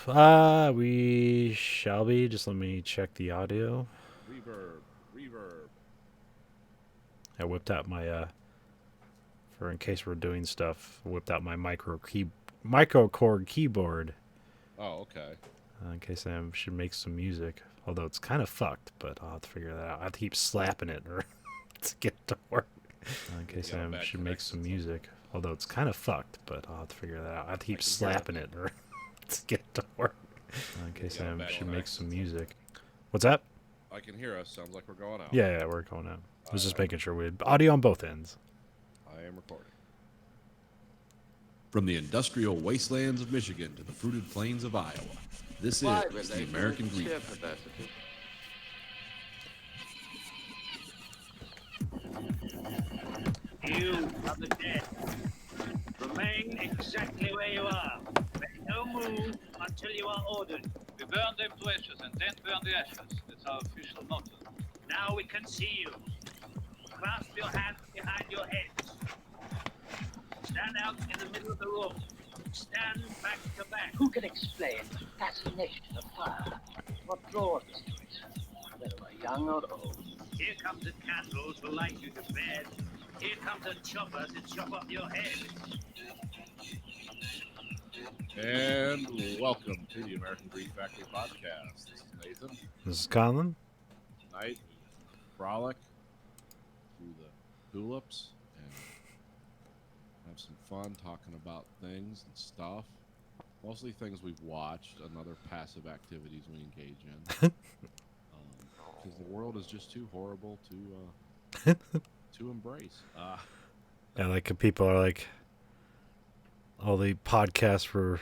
We shall be. Just let me check the audio. Reverb, reverb. I whipped out my for in case we're doing stuff. Whipped out my micro cord keyboard Oh, okay. in case I should make some music. Although it's kind of fucked, but I'll have to figure that out. I have to keep slapping it or to get it to work. In case You got a I bad should make some connection music. Although it's kind of fucked, but I'll have to figure that out. I have to I keep can hear slapping it or to get it to work. In You case got a I bad should make some connection music. What's that? I can hear us. Sounds like we're going out. Yeah, we're going out. I was just I, making sure we had audio on both ends. I am recording. From the industrial wastelands of Michigan to the fruited plains of Iowa, this is the American Green. You are the dead. Remain exactly where you are. Make no move until you are ordered. We burn them to ashes and then burn the ashes. That's our official motto. Now we can see you. Clasp your hands behind your heads. Stand out in the middle of the room. Stand back to back. Who can explain the fascination of fire? What draws us to it, whether we're young or old? Here comes the candles to light you to bed. Here comes the chopper to chop off your head. And welcome to the American Green Factory podcast. This is Nathan. This is Conlon. Tonight, frolic through the tulips and have some fun talking about things and stuff. Mostly things we've watched and other passive activities we engage in. Because the world is just too horrible to embrace. Yeah, like people are like, all the podcasts were,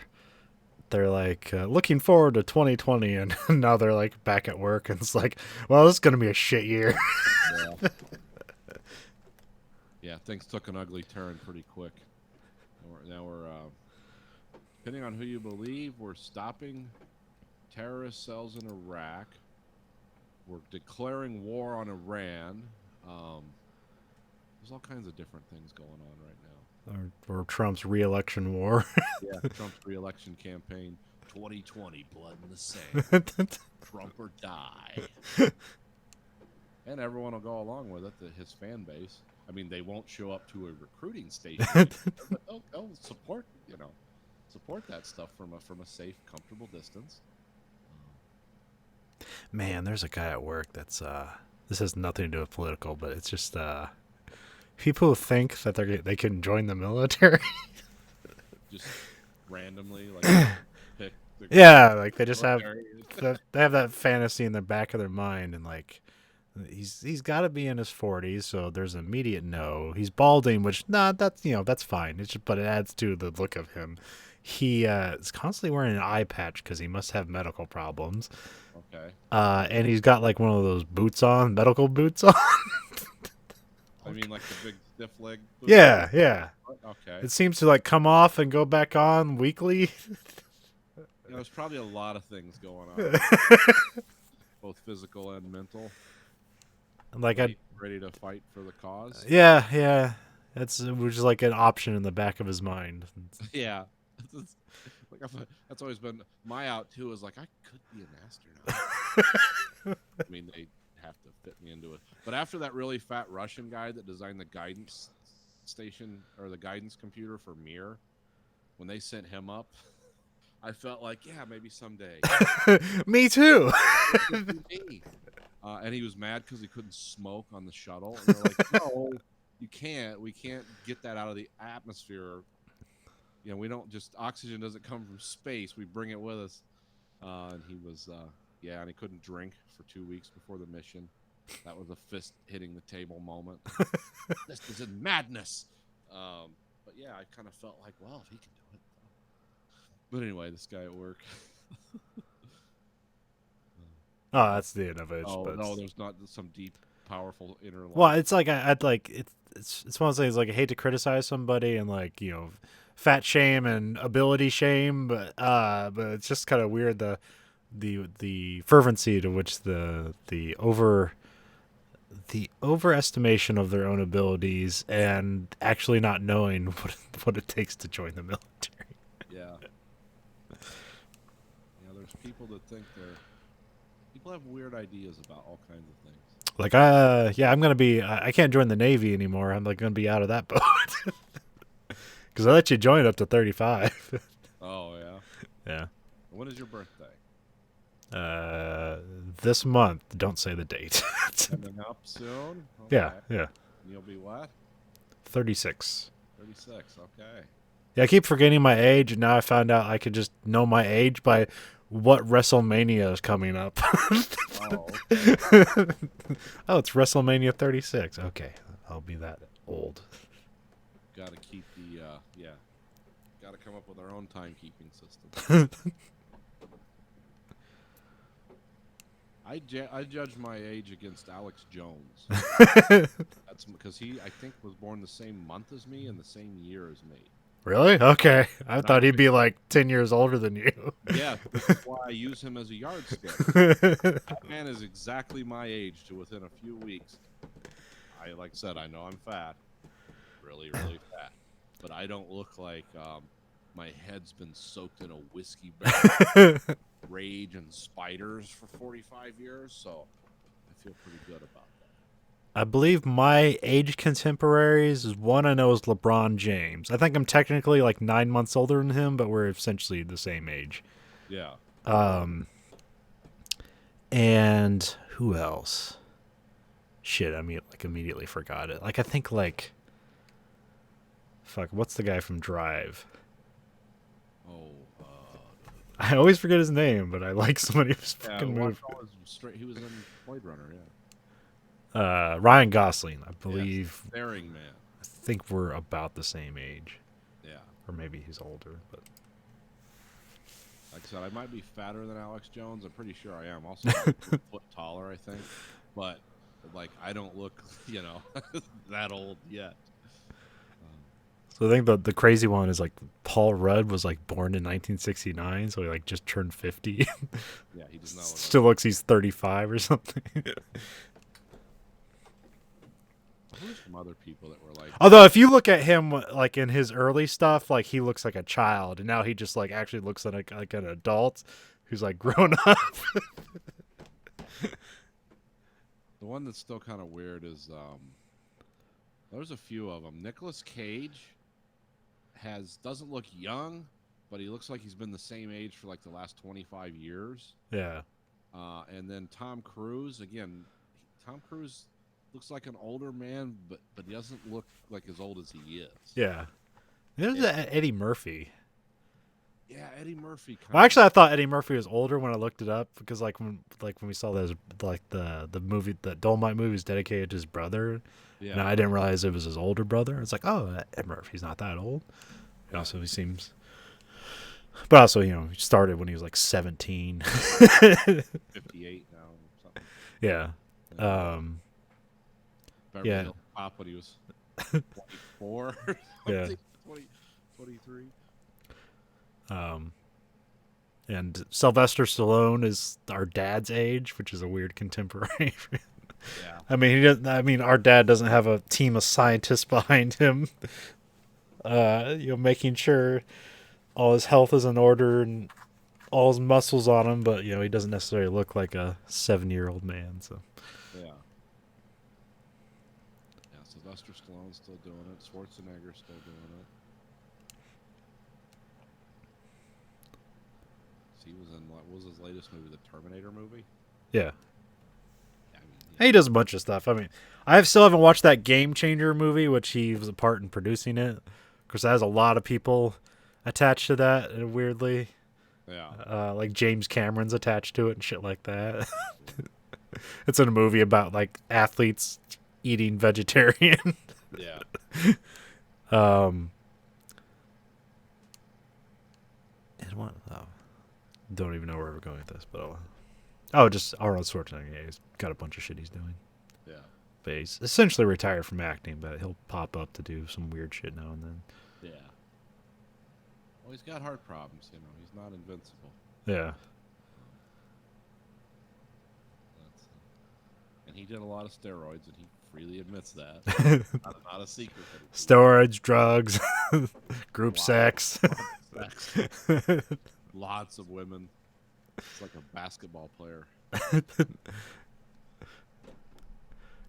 they're like looking forward to 2020, and now they're like back at work, and it's like, well, this is gonna be a shit year. Yeah. Yeah, things took an ugly turn pretty quick. Now we're depending on who you believe, we're stopping terrorist cells in Iraq. We're declaring war on Iran. There's all kinds of different things going on right now. or Trump's re-election war. Yeah, Trump's re-election campaign, 2020, blood in the sand, Trump or die. And everyone will go along with it. His fan base. I mean, they won't show up to a recruiting station, but they'll support that stuff from a safe, comfortable distance. Man, there's a guy at work that's this has nothing to do with political, but it's just people who think that they can join the military. Just randomly, like pick. Yeah, like they just have military. they have that fantasy in the back of their mind, and like he's got to be in his 40s, so there's an immediate no. He's balding, which that's fine. It's just, but it adds to the look of him. He is constantly wearing an eye patch because he must have medical problems. Okay. And he's got like one of those boots on, medical boots on. I mean, like the big stiff leg. Yeah, yeah. Okay. It seems to like come off and go back on weekly. There's probably a lot of things going on, both physical and mental. Like ready to fight for the cause. yeah. That's which is like an option in the back of his mind. Yeah. That's always been my out too. Is like I could be an astronaut. I mean, they have to fit me into it. But after that really fat Russian guy that designed the guidance station or the guidance computer for Mir, when they sent him up, I felt like, yeah, maybe someday. Me too. And he was mad because he couldn't smoke on the shuttle. And they're like, no, you can't. We can't get that out of the atmosphere. You know, we don't just oxygen doesn't come from space. We bring it with us. And he was, and he couldn't drink for 2 weeks before the mission. That was a fist hitting the table moment. This is in madness. But yeah, I kind of felt like, well, if he can do it. But anyway, this guy at work. Oh, that's the end of it. Oh but no, there's not some deep, powerful inner. Well, it's like I'd like it's one of those things like I hate to criticize somebody and like fat shame and ability shame, but it's just kind of weird the fervency to which the overestimation of their own abilities and actually not knowing what it takes to join the military. Yeah. people that think people have weird ideas about all kinds of things. Like, yeah, I'm gonna be. I can't join the Navy anymore. I'm like gonna be out of that boat because I let you join up to 35. Oh yeah. Yeah. When is your birthday? This month. Don't say the date. Coming up soon. Yeah, Okay. yeah. You'll be what? 36. 36. Okay. Yeah, I keep forgetting my age, and now I found out I could just know my age by what WrestleMania is coming up. Oh. Okay. Oh, it's WrestleMania 36. Okay, I'll be that old. Got to keep the yeah. Got to come up with our own timekeeping system. I judge my age against Alex Jones. That's because he, I think, was born the same month as me and the same year as me. Really? Okay. I thought he'd be like 10 years older than you. Yeah, this is why I use him as a yardstick. That man is exactly my age to within a few weeks. Like I said, I know I'm fat, really, really fat, but I don't look like my head's been soaked in a whiskey barrel, rage and spiders for 45 years, so I feel pretty good about that. I believe my age contemporaries is one I know is LeBron James. I think I'm technically like 9 months older than him, but we're essentially the same age. Yeah. And who else? Shit, I mean, like immediately forgot it. Like I think like, fuck, what's the guy from Drive? Oh. I always forget his name, but I like so many of his Yeah. fucking movies. He was in Blade Runner. Yeah. Ryan Gosling, I believe. Yes, Staring Man. I think we're about the same age, Yeah. or maybe he's older. But Like I said, I might be fatter than Alex Jones. I'm pretty sure I am. Also, like a foot taller, I think. But like, I don't look, that old yet. so I think the crazy one is like Paul Rudd was like born in 1969, so he like just turned 50. Yeah, he does not look. Still looks he's 35 or something. There's some other people that were like. Although if you look at him like in his early stuff, like he looks like a child, and now he just like actually looks like an adult who's like grown up. The one that's still kind of weird is there's a few of them. Nicolas Cage doesn't look young, but he looks like he's been the same age for like the last 25 years. Yeah. And then Tom Cruise, again, Tom Cruise looks like an older man, but he doesn't look like as old as he is. Yeah. There's Eddie Murphy. Yeah, Eddie Murphy. Well, actually, I thought Eddie Murphy was older when I looked it up because like when we saw those like the movie, the Dolomite movie is dedicated to his brother. Yeah. And I didn't realize it was his older brother. It's like, oh, Ed Murphy's not that old. And also, he seems. But also, he started when he was like 17. 58 now or something. Yeah. Beverly yeah. Hills Cop when he was 24 or Yeah. something, 23. And Sylvester Stallone is our dad's age, which is a weird contemporary. Yeah. I mean, he doesn't. I mean, our dad doesn't have a team of scientists behind him, making sure all his health is in order and all his muscles on him. But he doesn't necessarily look like a 7-year-old man. So Yeah. Yeah, Sylvester Stallone's still doing it. Schwarzenegger's still doing it. He was in what was his latest movie, the Terminator movie? yeah, I mean, he does a bunch of stuff. I mean, I still haven't watched that Game Changer movie, which he was a part in producing it. Of course, that has a lot of people attached to that, weirdly. yeah. Like James Cameron's attached to it and shit like that. It's in a movie about like athletes eating vegetarian. Yeah. And what? Oh, don't even know where we're going with this, but just Arnold Schwarzenegger. Yeah, he's got a bunch of shit he's doing. Yeah. But he's essentially retired from acting, but he'll pop up to do some weird shit now and then. Yeah. Well, he's got heart problems, He's not invincible. Yeah. And he did a lot of steroids, and he freely admits that. not a secret. Steroids, drugs, group Wow. sex. Lots of women. It's like a basketball player.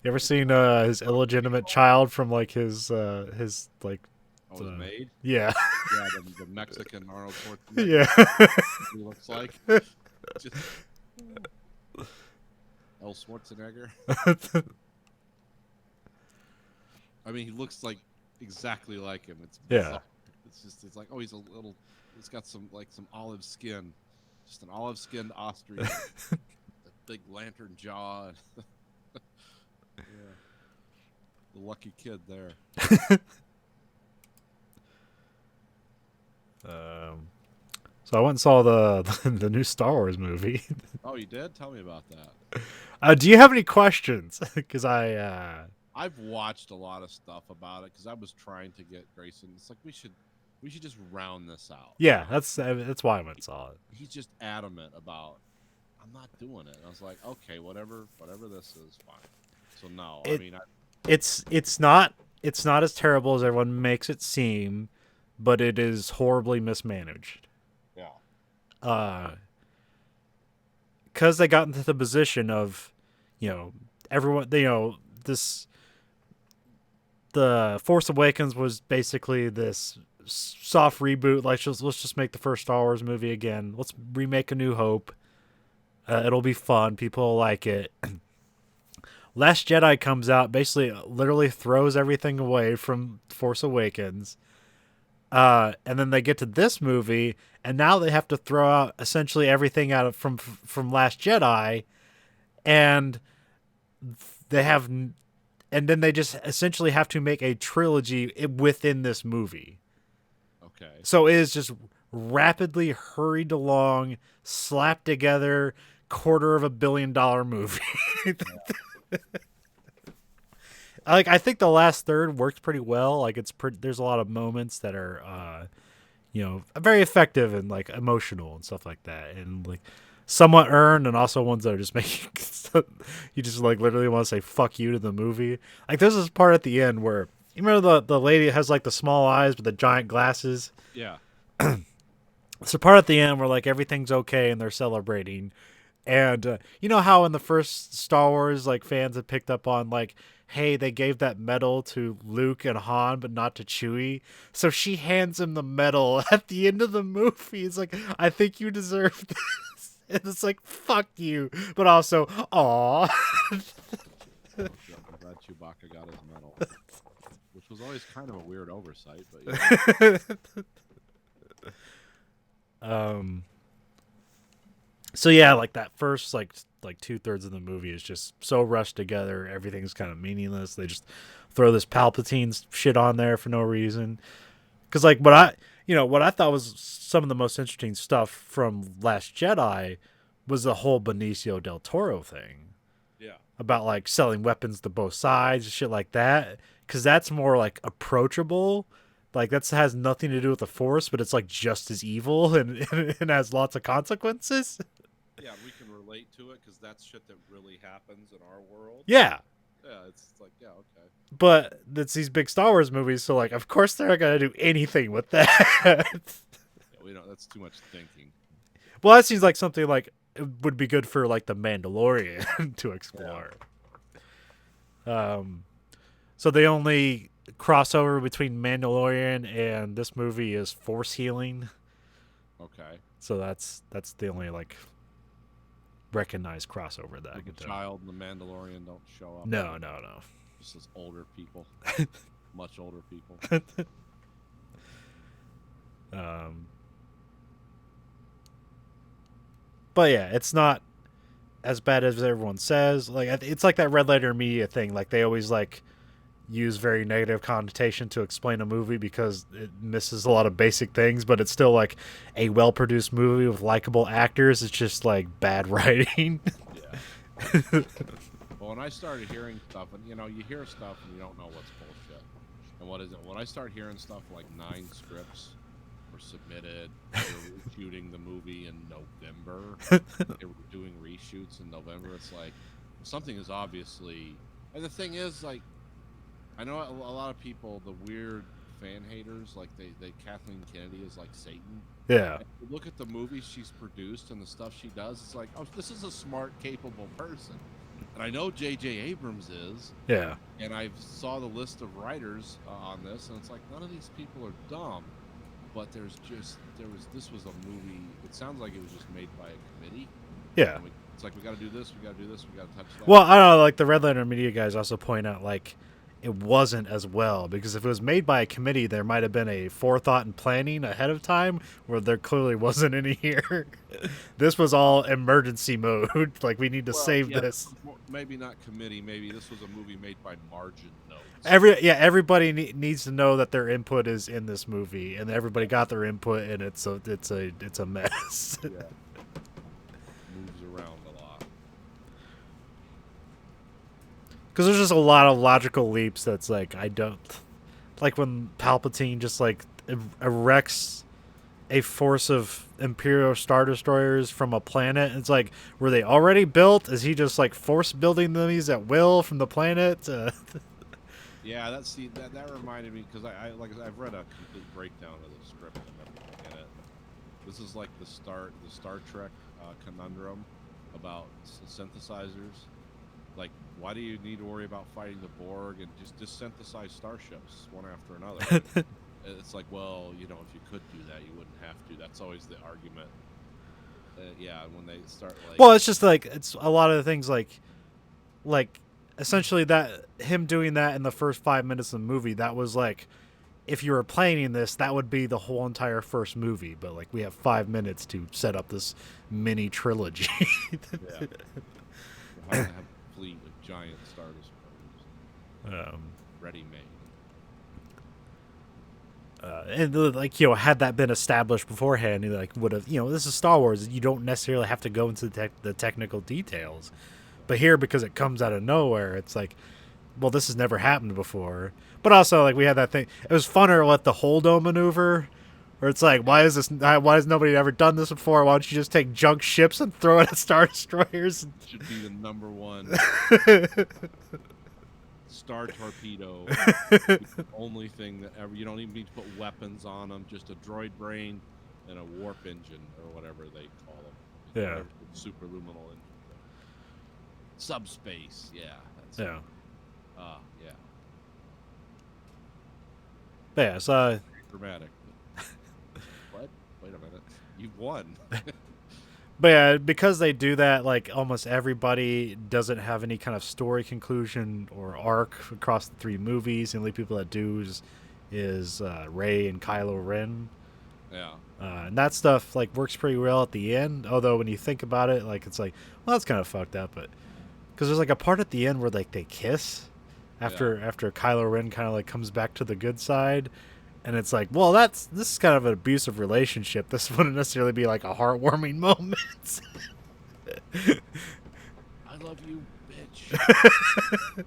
You ever seen his illegitimate child from like his like Oh, it's made. yeah Yeah, the Mexican Arnold Schwarzenegger. yeah He looks like just El Schwarzenegger. I mean, he looks like exactly like him. It's Yeah. bizarre. It's like, oh, he's a little. He's got some olive skin, just an olive skinned ostrich, a big lantern jaw. Yeah, the lucky kid there. So I went and saw the new Star Wars movie. Oh, you did? Tell me about that. Do you have any questions? Because I've watched a lot of stuff about it because I was trying to get Grayson. It's like we should just round this out. yeah, that's why I went and saw it. He's just adamant about I'm not doing it. I was like, okay, whatever this is, fine. So no, I mean, It's not as terrible as everyone makes it seem, but it is horribly mismanaged. yeah, Because they got into the position of, everyone, the Force Awakens was basically this soft reboot. Like, let's just make the first Star Wars movie again. Let's remake A New Hope. It'll be fun. People will like it. Last Jedi comes out, basically, literally throws everything away from Force Awakens. And then they get to this movie, and now they have to throw out essentially everything out from Last Jedi, and then they just essentially have to make a trilogy within this movie. okay. So it is just rapidly hurried along, slapped together, $250 million movie. Like, I think the last third works pretty well. Like, there's a lot of moments that are, very effective and like emotional and stuff like that, and like somewhat earned, and also ones that are just making you just like literally want to say fuck you to the movie. Like, there's this part at the end where you remember the lady has like the small eyes with the giant glasses. Yeah, It's a part at the end where like everything's okay and they're celebrating. And you know how in the first Star Wars, like, fans had picked up on, like, hey, they gave that medal to Luke and Han, but not to Chewie. So she hands him the medal at the end of the movie. It's like, I think you deserve this. And it's like, fuck you. But also, aw. I'm glad Chewbacca got his medal, which was always kind of a weird oversight. But yeah. So yeah, like that first like 2/3 of the movie is just so rushed together. Everything's kind of meaningless. They just throw this Palpatine shit on there for no reason. Because like what I thought was some of the most interesting stuff from Last Jedi was the whole Benicio del Toro thing Yeah. about like selling weapons to both sides and shit like that. Because that's more like approachable. Like, that has nothing to do with the Force, but it's like just as evil and has lots of consequences. Yeah, we can relate to it because that's shit that really happens in our world. Yeah. Yeah, it's like, yeah, okay. But it's these big Star Wars movies, so like, of course they're not gonna do anything with that. Yeah, we don't. That's too much thinking. Well, that seems like something like it would be good for like the Mandalorian to explore. So the only crossover between Mandalorian and this movie is Force healing. Okay. So that's the only like recognized crossover that I The could tell. child and the Mandalorian don't show up. No. Just as older people, much older people. But yeah, it's not as bad as everyone says. Like, it's like that Red Letter Media thing. Like, they always like use very negative connotation to explain a movie because it misses a lot of basic things, but it's still like a well-produced movie with likable actors. It's just like bad writing. Yeah. Well, when I started hearing stuff, and you hear stuff and you don't know what's bullshit. And what is it? When I start hearing stuff like 9 scripts were submitted, they were shooting the movie in November, they were doing reshoots in November, it's like something is obviously. And the thing is, like, I know a lot of people, the weird fan haters, like they Kathleen Kennedy is like Satan. Yeah. And you look at the movies she's produced and the stuff she does, it's like, oh, this is a smart, capable person. And I know J.J. Abrams is, Yeah. and I saw the list of writers on this, and it's like none of these people are dumb, but this was a movie. It sounds like it was just made by a committee. Yeah. And it's like we got to do this, we got to do this, we got to touch that. Well, I don't know. Like the Red Lantern Media guys also point out, like it wasn't as well because if it was made by a committee, there might have been a forethought and planning ahead of time where there clearly wasn't any here. This was all emergency mode. Like we need to save this. Maybe not committee. Maybe this was a movie made by margin notes. Everybody needs to know that their input is in this movie, and everybody got their input, and it's a mess. Yeah. Moves around a lot. Because there's just a lot of logical leaps that's like I don't like when Palpatine just like erects a force of Imperial Star Destroyers from a planet. It's like, were they already built? Is he just like force building these at will from the planet? Yeah, that reminded me because I've read a complete breakdown of the script and everything in it. This is like the Star Trek conundrum about synthesizers. Like, why do you need to worry about fighting the Borg and just synthesize starships one after another? It's like, well, if you could do that, you wouldn't have to. That's always the argument. Yeah, when they start like. Well, it's just like it's a lot of the things like essentially that him doing that in the first 5 minutes of the movie. That was like, if you were planning this, that would be the whole entire first movie. But like, we have 5 minutes to set up this mini trilogy. Yeah. How to have a fleet of giant Star Destroyers. Ready made. And like had that been established beforehand, you like would have this is Star Wars. You don't necessarily have to go into the technical details, but here because it comes out of nowhere, it's like, well, this has never happened before. But also like we had that thing. It was funner with the Holdo maneuver, where it's like, why has nobody ever done this before? Why don't you just take junk ships and throw it at Star Destroyers? Should be the number one. Star torpedo. The only thing that ever, you don't even need to put weapons on them, just a droid brain and a warp engine or whatever they call them. Yeah. Super luminal engine. Subspace, yeah. That's Yeah. Yeah. But yeah, so Dramatic. What? Wait a minute. You've won. but yeah, because they do that, like almost everybody doesn't have any kind of story conclusion or arc across the 3 movies. The only people that do is Rey and Kylo Ren. Yeah. And that stuff like works pretty well at the end. Although when you think about it, like it's like, well, that's kind of fucked up. But because there's like a part at the end where like they kiss after Kylo Ren kind of like comes back to the good side. And it's like, well, this is kind of an abusive relationship. This wouldn't necessarily be like a heartwarming moment. I love you, bitch.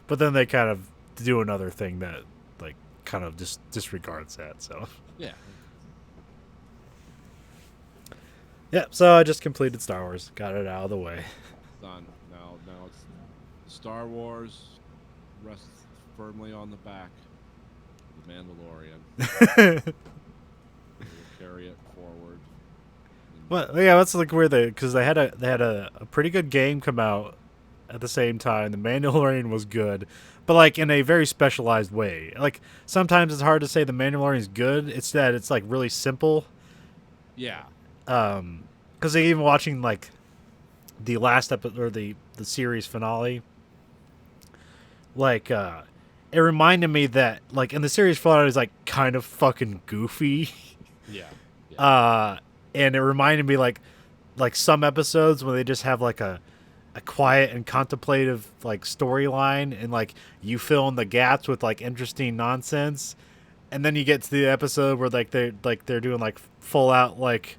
But then they kind of do another thing that like kind of just disregards that. So Yeah. yeah, so I just completed Star Wars, got it out of the way. Done. Now it's Star Wars rests firmly on the back of the Mandalorian. We'll carry it forward. Well, yeah, that's like weird because they had a pretty good game come out at the same time. The Mandalorian was good, but like in a very specialized way. Like sometimes it's hard to say the Mandalorian is good. It's that it's like really simple. Yeah. Because even watching like the last episode or the series finale, like it reminded me that like in the series finale is like kind of fucking goofy. Yeah. And it reminded me like some episodes where they just have like a quiet and contemplative like storyline and like you fill in the gaps with like interesting nonsense, and then you get to the episode where they're doing like full out like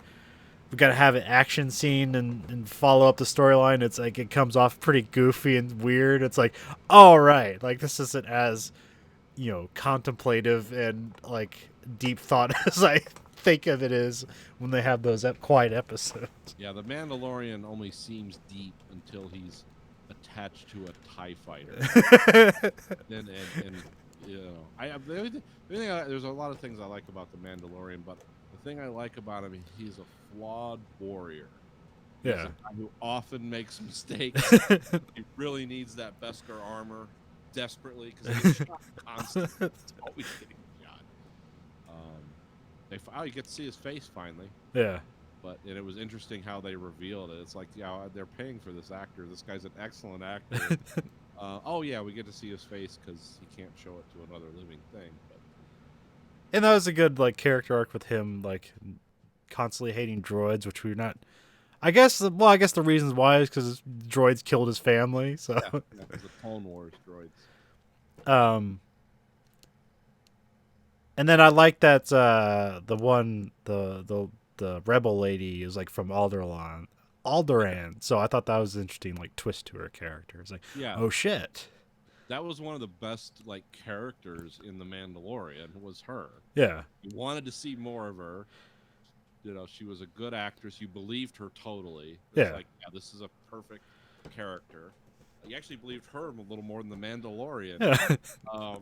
we gotta have an action scene and follow up the storyline. It's like it comes off pretty goofy and weird. It's like, all right, like this isn't as contemplative and like deep thought as I think of it is when they have those quiet episodes. Yeah, the Mandalorian only seems deep until he's attached to a TIE fighter. And you know, there's a lot of things I like about the Mandalorian, but the thing I like about him, he's a flawed warrior. He's a Yeah. guy who often makes mistakes. He really needs that Beskar armor desperately because he gets shot constantly. He's always getting shot. You get to see his face finally, Yeah. and it was interesting how they revealed it. It's like, yeah, they're paying for this actor. This guy's an excellent actor. Oh yeah, we get to see his face because he can't show it to another living thing. But And that was a good like character arc with him, like constantly hating droids, which we're not. I guess the reasons why is because droids killed his family. So, yeah, because the Clone Wars droids. And then I like that the rebel lady is like from Alderaan. So I thought that was an interesting like twist to her character. It's like, Yeah, oh shit, that was one of the best like characters in the Mandalorian was her. yeah, You wanted to see more of her. You know, she was a good actress. You believed her totally. It's Yeah. like, yeah, this is a perfect character. You actually believed her a little more than the Mandalorian. yeah,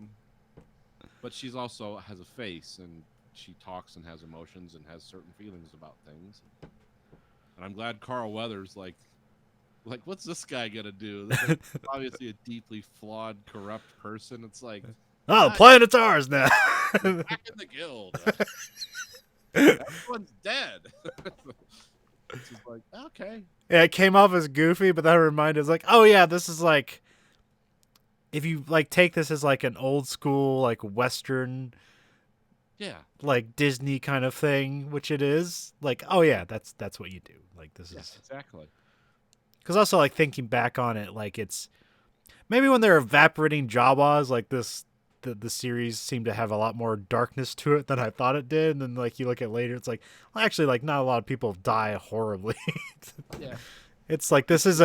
But she's also has a face, and she talks and has emotions and has certain feelings about things. And I'm glad Carl Weathers like what's this guy gonna do? This is obviously a deeply flawed, corrupt person. It's like, oh, the planet's ours now. back in the guild. Everyone's dead. It's just like, okay. Yeah, it came off as goofy, but that reminded us like, oh yeah, this is like, if you like take this as like an old school like Western Yeah. like Disney kind of thing, which it is. Like, oh yeah, that's what you do. Like this Yes, is exactly. because also like thinking back on it, like it's maybe when they're evaporating Jawas, like the series seemed to have a lot more darkness to it than I thought it did. And then like you look at later, it's like, well, actually, like not a lot of people die horribly. Yeah. It's like this is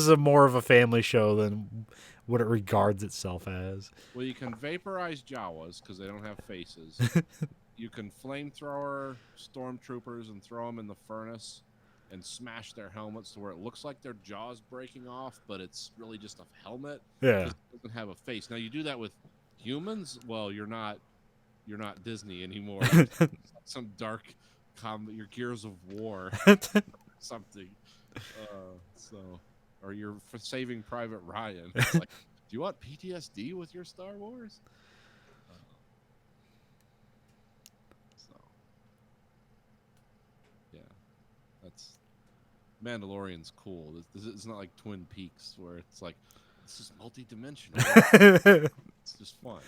a more of a family show than what it regards itself as. Well, you can vaporize Jawas because they don't have faces. You can flamethrower stormtroopers and throw them in the furnace and smash their helmets to where it looks like their jaw's breaking off, but it's really just a helmet. Yeah. It doesn't have a face. Now you do that with humans. Well, you're not Disney anymore. Some dark your Gears of War something. Or you're Saving Private Ryan. It's like, do you want PTSD with your Star Wars? So, yeah, that's Mandalorian's cool. This it's not like Twin Peaks where it's like this is multi-dimensional. It's just fun.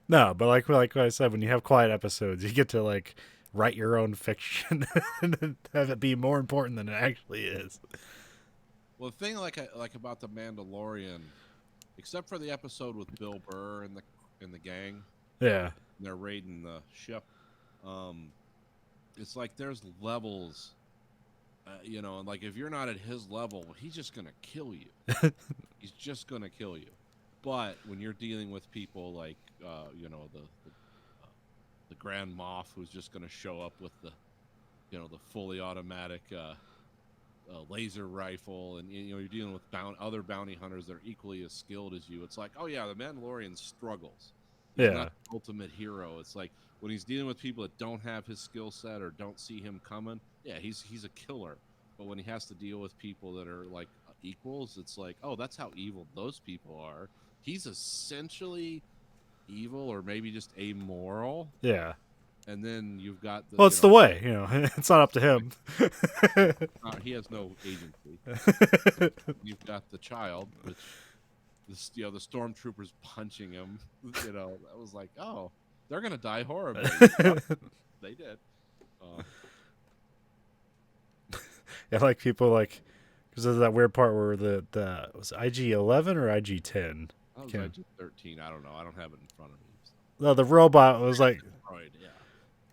No, but like I said, when you have quiet episodes, you get to like write your own fiction and have it be more important than it actually is. Well, the thing I like about the Mandalorian, except for the episode with Bill Burr and the gang, Yeah. and they're raiding the ship, it's like there's levels, you know, and like if you're not at his level, he's just gonna kill you. He's just gonna kill you. But when you're dealing with people like, you know, the Grand Moff, who's just gonna show up with the, you know, the fully automatic. Laser rifle, and you know you're dealing with other bounty hunters that are equally as skilled as you. It's like, oh yeah, the Mandalorian struggles. He's not the ultimate hero. It's like when he's dealing with people that don't have his skill set or don't see him coming. Yeah, he's a killer. But when he has to deal with people that are like equals, it's like, oh, that's how evil those people are. He's essentially evil, or maybe just amoral. Yeah. And then you've got the. Well, it's the way, you know. It's not up to him. He has no agency. You've got the child, which the stormtroopers punching him. You know, that was like, oh, they're gonna die horribly. Yep, they did. Yeah, like people like because there's that weird part where the was it IG-11 or IG-10. I was Okay. like 13. I don't know. I don't have it in front of me. So. No, the robot was like Right, yeah.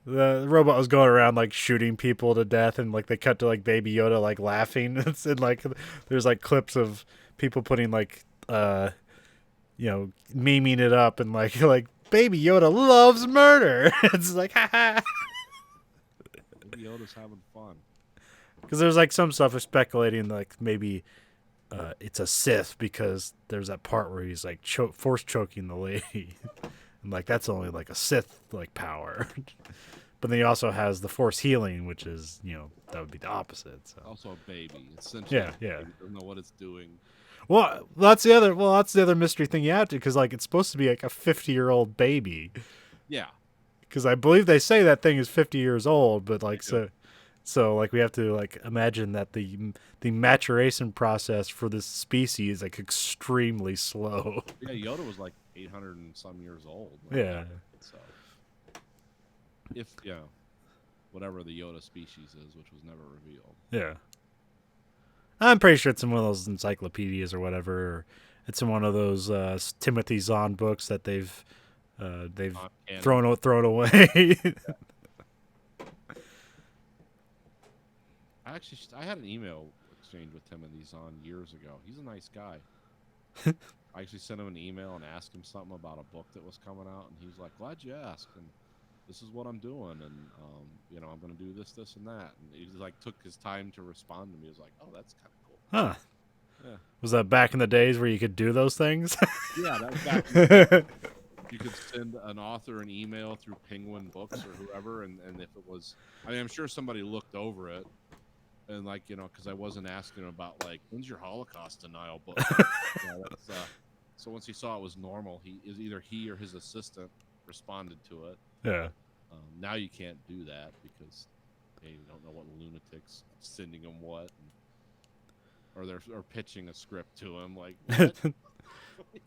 the robot was going around like shooting people to death, and like they cut to like Baby Yoda like laughing. It's and like there's like clips of people putting like you know, memeing it up and like Baby Yoda loves murder. It's like haha. Maybe Yoda's having fun. Because there's like some stuff is speculating like maybe it's a Sith because there's that part where he's like force choking the lady, and like that's only like a Sith like power. But then he also has the force healing, which is that would be the opposite. So Also a baby. It's essentially Yeah, a yeah. baby. Doesn't know what it's doing. well, that's the other mystery thing you have to, because like it's supposed to be like a 50-year-old baby, Yeah. because I believe they say that thing is 50 years old, but like They do. so like we have to like imagine that the maturation process for this species is like extremely slow. Yeah, Yoda was like 800 and some years old. Yeah. So, if whatever the Yoda species is, which was never revealed. Yeah. I'm pretty sure it's in one of those encyclopedias or whatever. Or it's in one of those Timothy Zahn books that they've And thrown away. I had an email exchange with Timothy Zahn years ago. He's a nice guy. I actually sent him an email and asked him something about a book that was coming out, and he's like, "Glad you asked." And this is what I'm doing, and I'm going to do this, this, and that. And he like took his time to respond to me. He was like, "Oh, that's kind of cool." Huh. Yeah. Was that back in the days where you could do those things? Yeah, that was back. You could send an author an email through Penguin Books or whoever, and if it was, I mean, I'm sure somebody looked over it, and like because I wasn't asking him about like when's your Holocaust denial book. So once he saw it was normal, either he or his assistant responded to it. Yeah. Now you can't do that because you don't know what lunatic's sending him what, or they're pitching a script to him like. What?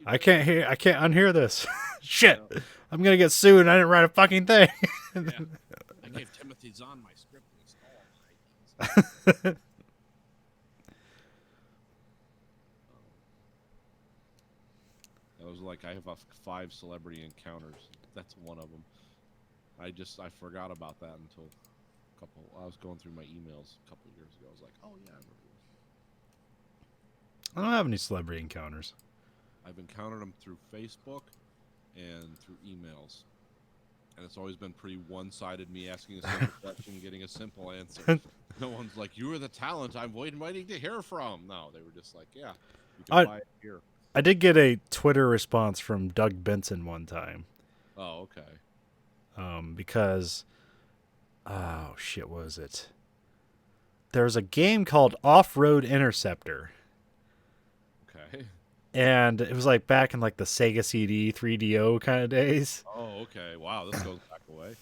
I can't unhear this. Shit. Yeah. I'm gonna get sued and I didn't write a fucking thing. Yeah. I gave Timothy Zahn my script and he stole it. That was like I have 5 celebrity encounters. That's one of them. I forgot about that until I was going through my emails a couple of years ago. I was like, oh yeah, I remember this. I don't have any celebrity encounters. I've encountered them through Facebook and through emails. And it's always been pretty one-sided, me asking a simple question, getting a simple answer. No one's like, you are the talent I'm waiting to hear from. No, they were just like, yeah, you can buy it here. I did get a Twitter response from Doug Benson one time. Oh, okay. Because, oh shit, what was it? There's a game called Off-Road Interceptor. Okay. And it was like back in like the Sega CD 3DO kind of days. Oh, okay. Wow, this goes back away.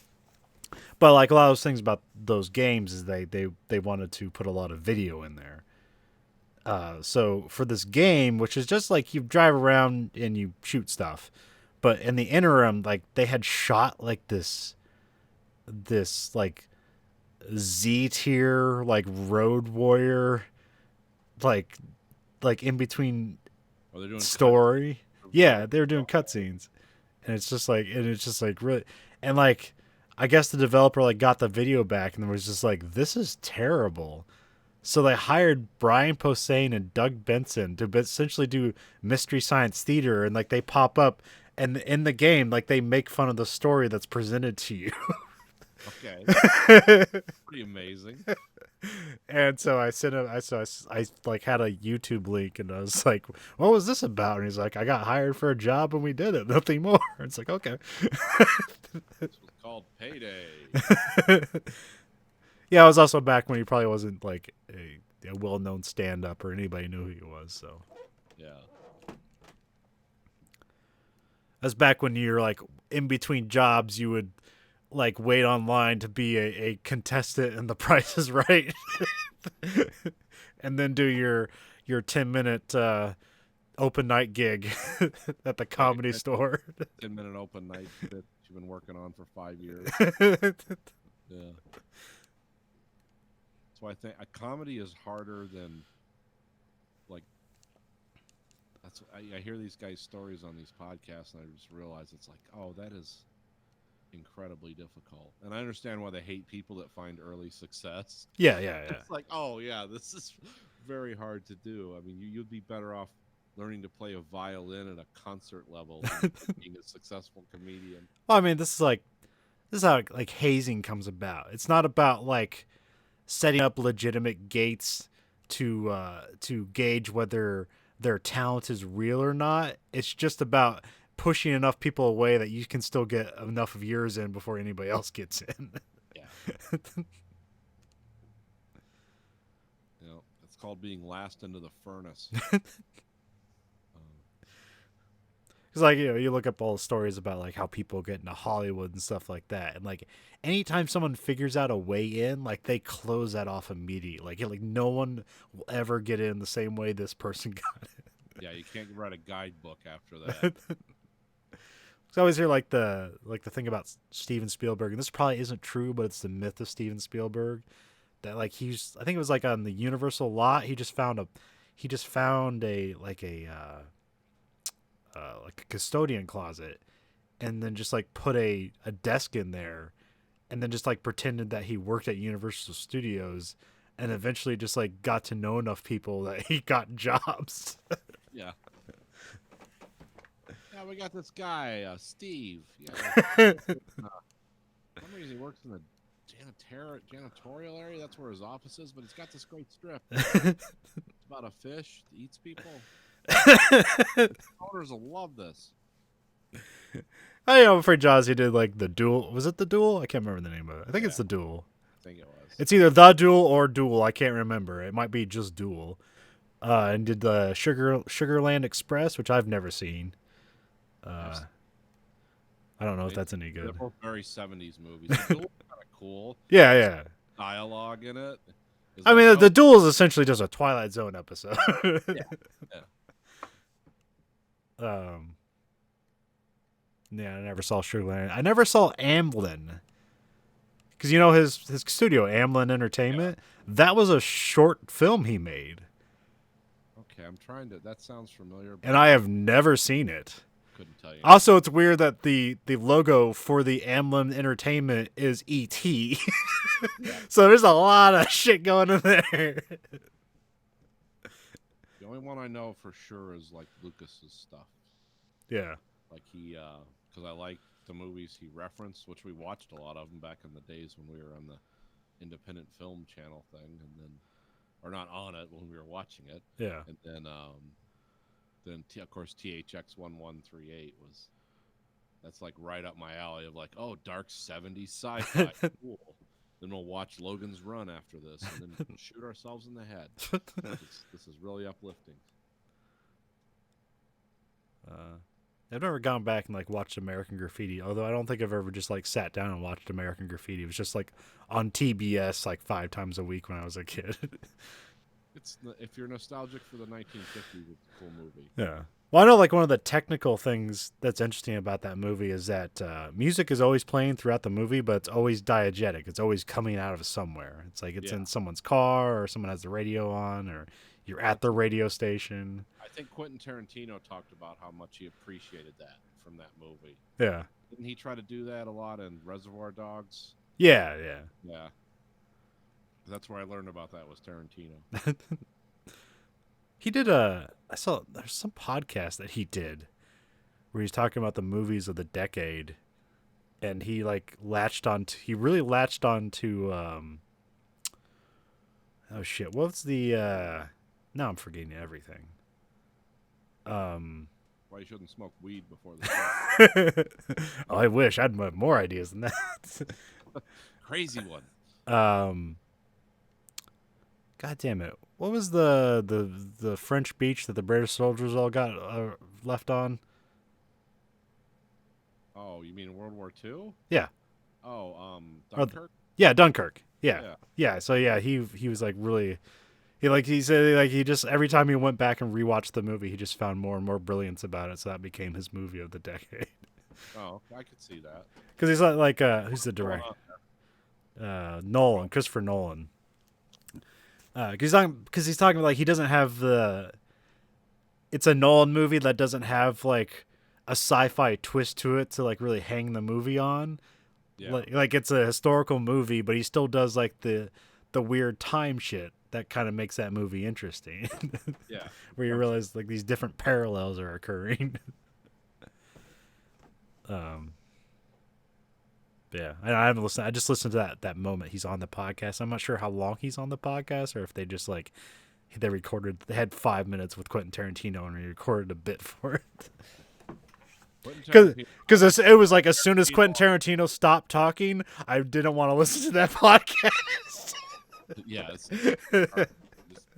But like a lot of those things about those games is they wanted to put a lot of video in there. So for this game, which is just like you drive around and you shoot stuff, but in the interim, like they had shot like this like Z tier like Road Warrior, like in between Oh, they're doing story. Yeah, they were doing cutscenes, and it's just like really, and like I guess the developer like got the video back and was just like, this is terrible. So they hired Brian Posehn and Doug Benson to essentially do Mystery Science Theater, and like they pop up, and in the game like they make fun of the story that's presented to you. Okay. Pretty amazing. And so I sent him. I like had a YouTube link, and I was like, "What was this about?" And he's like, "I got hired for a job, and we did it. Nothing more." It's like, okay. This was called Payday. Yeah, it was also back when he probably wasn't like a well-known stand-up or anybody knew who he was. So Yeah. that's back when you're like in between jobs, you would like wait online to be a contestant in The Price is Right, and then do your 10-minute open night gig at the Comedy Store. 10-minute open night that you've been working on for 5 years. Yeah. So I think a comedy is harder than like. That's I hear these guys' stories on these podcasts, and I just realize it's like, oh, that is incredibly difficult. And I understand why they hate people that find early success. Yeah. It's like, oh yeah, this is very hard to do. I mean, you'd be better off learning to play a violin at a concert level than being a successful comedian. Well, I mean, this is how like hazing comes about. It's not about like setting up legitimate gates to gauge whether their talent is real or not. It's just about pushing enough people away that you can still get enough of yours in before anybody else gets in. Yeah. You know, it's called being last into the furnace. Because, like, you know, you look up all the stories about, like, how people get into Hollywood and stuff like that. And, like, anytime someone figures out a way in, like, they close that off immediately. Like, no one will ever get in the same way this person got in. Yeah, you can't write a guidebook after that. I always hear, like, the thing about Steven Spielberg, and this probably isn't true, but it's the myth of Steven Spielberg, that, like, I think it was, like, on the Universal lot, he just found a custodian closet, and then just like put a desk in there, and then just like pretended that he worked at Universal Studios, and eventually just like got to know enough people that he got jobs. Yeah. Yeah, we got this guy, Steve. Yeah. For some reason he works in the janitorial area. That's where his office is, but he's got this great strip. It's about a fish that eats people. Owners will love this. I'm afraid Jazzy did like The Duel. Was it The Duel? I can't remember the name of it. I think it's The Duel. I think it was. It's either The Duel or Duel. I can't remember. It might be just Duel. And did the Sugarland Express, which I've never seen. I don't know if that's any They're good. both very 70s movies. The Duel's kind of cool. Yeah. Dialogue in it. I mean, The Duel is essentially just a Twilight Zone episode. Yeah. Yeah, I never saw Sugarland. I never saw Amblin. Because, you know, his studio, Amblin Entertainment, that was a short film he made. Okay, I'm trying to. That sounds familiar. But And I have never seen it. couldn't tell you. Also, it's weird that the logo for the Amblin Entertainment is E.T. So there's a lot of shit going in there. The only one I know for sure is like Lucas's stuff. Yeah. Like he, because I like the movies he referenced, which we watched a lot of them back in the days when we were on the independent film channel thing, and then, or not on it when we were watching it, Yeah. and then of course THX 1138 was, that's like right up my alley of like, oh, dark 70s sci-fi, cool. Then we'll watch Logan's Run after this, and then shoot ourselves in the head. This is really uplifting. I've never gone back and like watched American Graffiti, although I don't think I've ever just like sat down and watched American Graffiti. It was just like on TBS like 5 times a week when I was a kid. It's, if you're nostalgic for the 1950s, it's a cool movie. Yeah. Well, I know like one of the technical things that's interesting about that movie is that music is always playing throughout the movie, but it's always diegetic. It's always coming out of somewhere. It's like it's in someone's car, or someone has the radio on, or you're at the radio station. I think Quentin Tarantino talked about how much he appreciated that from that movie. Yeah. Didn't he try to do that a lot in Reservoir Dogs? Yeah. Yeah. That's where I learned about that, was Tarantino. He did I saw there's some podcast that he did where he's talking about the movies of the decade, and he like he really latched on to oh shit, what's the now I'm forgetting everything. Why you shouldn't smoke weed before the Oh, I wish I'd have more ideas than that. crazy one. God damn it. What was the French beach that the British soldiers all got left on? Oh, you mean World War II? Yeah. Oh, Dunkirk? Yeah, Dunkirk. Yeah. So yeah, he was like really, he said like he just every time he went back and rewatched the movie, he just found more and more brilliance about it. So that became his movie of the decade. Oh, I could see that. Because he's like who's the director? Nolan, Christopher Nolan. Because he's talking like he doesn't have it's a Nolan movie that doesn't have like a sci-fi twist to it to like really hang the movie on. Yeah. Like it's a historical movie, but he still does like the weird time shit that kind of makes that movie interesting. Yeah. Where you realize like these different parallels are occurring. Yeah, I haven't listened. I just listened to that moment he's on the podcast. I'm not sure how long he's on the podcast, or if they just like They had 5 minutes with Quentin Tarantino, and he recorded a bit for it. Quentin Tarantino- Because it was like as soon as Quentin Tarantino stopped talking, I didn't want to listen to that podcast. Yeah, it's just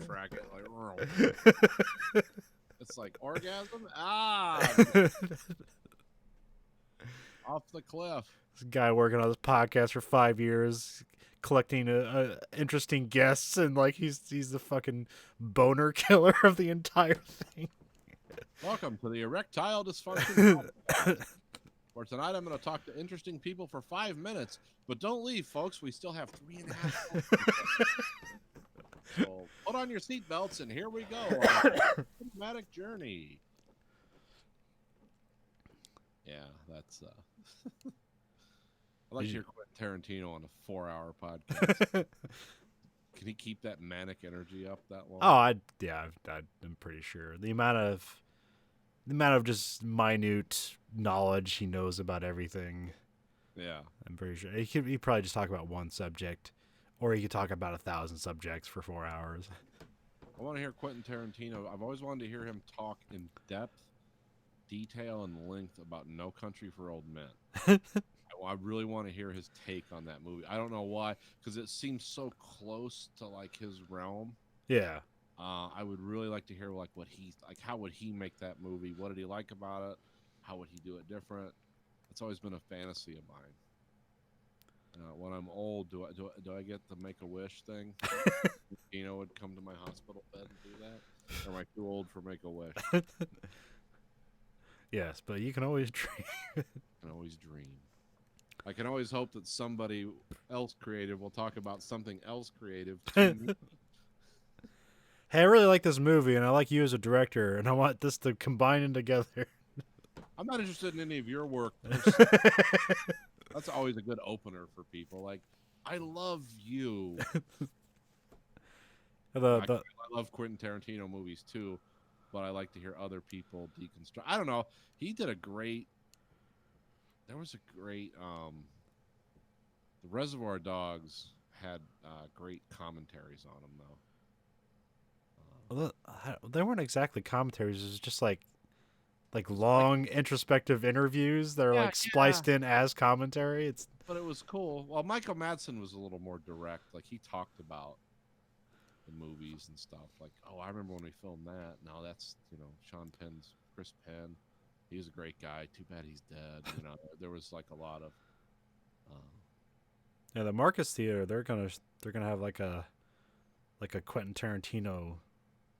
track it like. It's like orgasm. Off the cliff. This guy working on this podcast for 5 years, collecting interesting guests, and like he's the fucking boner killer of the entire thing. Welcome to the Erectile Dysfunction Podcast. For tonight, I'm going to talk to interesting people for 5 minutes, but don't leave, folks. We still have 3.5 minutes. So put on your seatbelts, and here we go on a cinematic journey. Yeah, that's. I'd like to hear Quentin Tarantino on a 4-hour podcast. Can he keep that manic energy up that long? I'm pretty sure the amount of just minute knowledge he knows about everything. Yeah, I'm pretty sure he probably just talk about one subject, or he could talk about 1,000 subjects for 4 hours. I want to hear Quentin Tarantino. I've always wanted to hear him talk in depth, detail, and length about No Country for Old Men. I really want to hear his take on that movie. I don't know why, because it seems so close to like his realm. Yeah. I would really like to hear like what he like. How would he make that movie? What did he like about it? How would he do it different? It's always been a fantasy of mine. When I'm old, do I get the Make-A-Wish thing? Would come to my hospital bed and do that? Or am I too old for Make-A-Wish? Yes, but you can always dream. I can always dream. I can always hope that somebody else creative will talk about something else creative to me. Hey, I really like this movie, and I like you as a director, and I want this to combine them together. I'm not interested in any of your work. That's always a good opener for people. Like, I love you. I love Quentin Tarantino movies too, but I like to hear other people deconstruct. I don't know. He did a great. There was a great. The Reservoir Dogs had great commentaries on them though. They weren't exactly commentaries. It was just like long introspective interviews that are like spliced in as commentary. But it was cool. Well, Michael Madsen was a little more direct. Like he talked about the movies and stuff. Like, oh, I remember when we filmed that. No, that's Sean Penn's Chris Penn. He was a great guy. Too bad he's dead. There was like a lot of. Yeah, the Marcus Theater. They're gonna have like a Quentin Tarantino